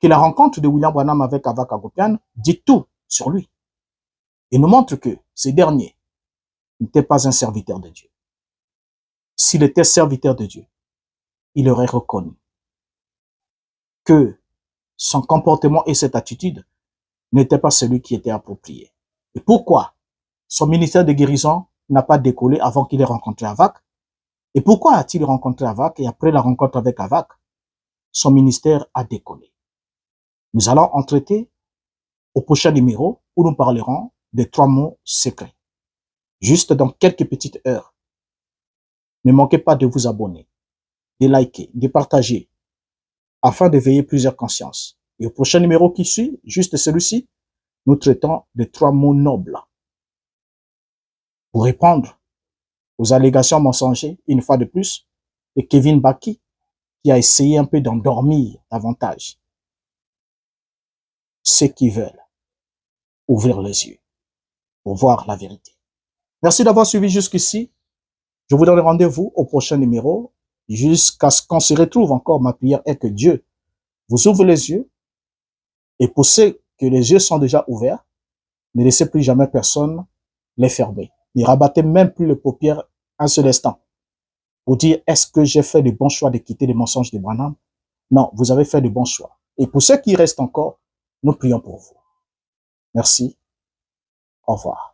que la rencontre de William Branham avec Avak Hagopian dit tout sur lui. Il nous montre que ce dernier n'était pas un serviteur de Dieu. S'il était serviteur de Dieu, il aurait reconnu que son comportement et cette attitude n'étaient pas celui qui était approprié. Et pourquoi son ministère de guérison n'a pas décollé avant qu'il ait rencontré Avak? Et pourquoi a-t-il rencontré Avak et après la rencontre avec Avak, son ministère a décollé? Nous allons en traiter au prochain numéro où nous parlerons des 3 mots secrets. Juste dans quelques petites heures. Ne manquez pas de vous abonner, de liker, de partager, afin d'éveiller plusieurs consciences. Et au prochain numéro qui suit, juste celui-ci, nous traitons de 3 mots nobles pour répondre aux allégations mensongères, une fois de plus, de Kevin Baki, qui a essayé un peu d'endormir davantage ceux qui veulent ouvrir les yeux pour voir la vérité. Merci d'avoir suivi jusqu'ici. Je vous donne rendez-vous au prochain numéro jusqu'à ce qu'on se retrouve encore. Ma prière est que Dieu vous ouvre les yeux et pour ceux que les yeux sont déjà ouverts, ne laissez plus jamais personne les fermer. Ne rabattez même plus les paupières un seul instant pour dire est-ce que j'ai fait le bon choix de quitter les mensonges de Branham? Non, vous avez fait le bon choix. Et pour ceux qui restent encore, nous prions pour vous. Merci. Au revoir.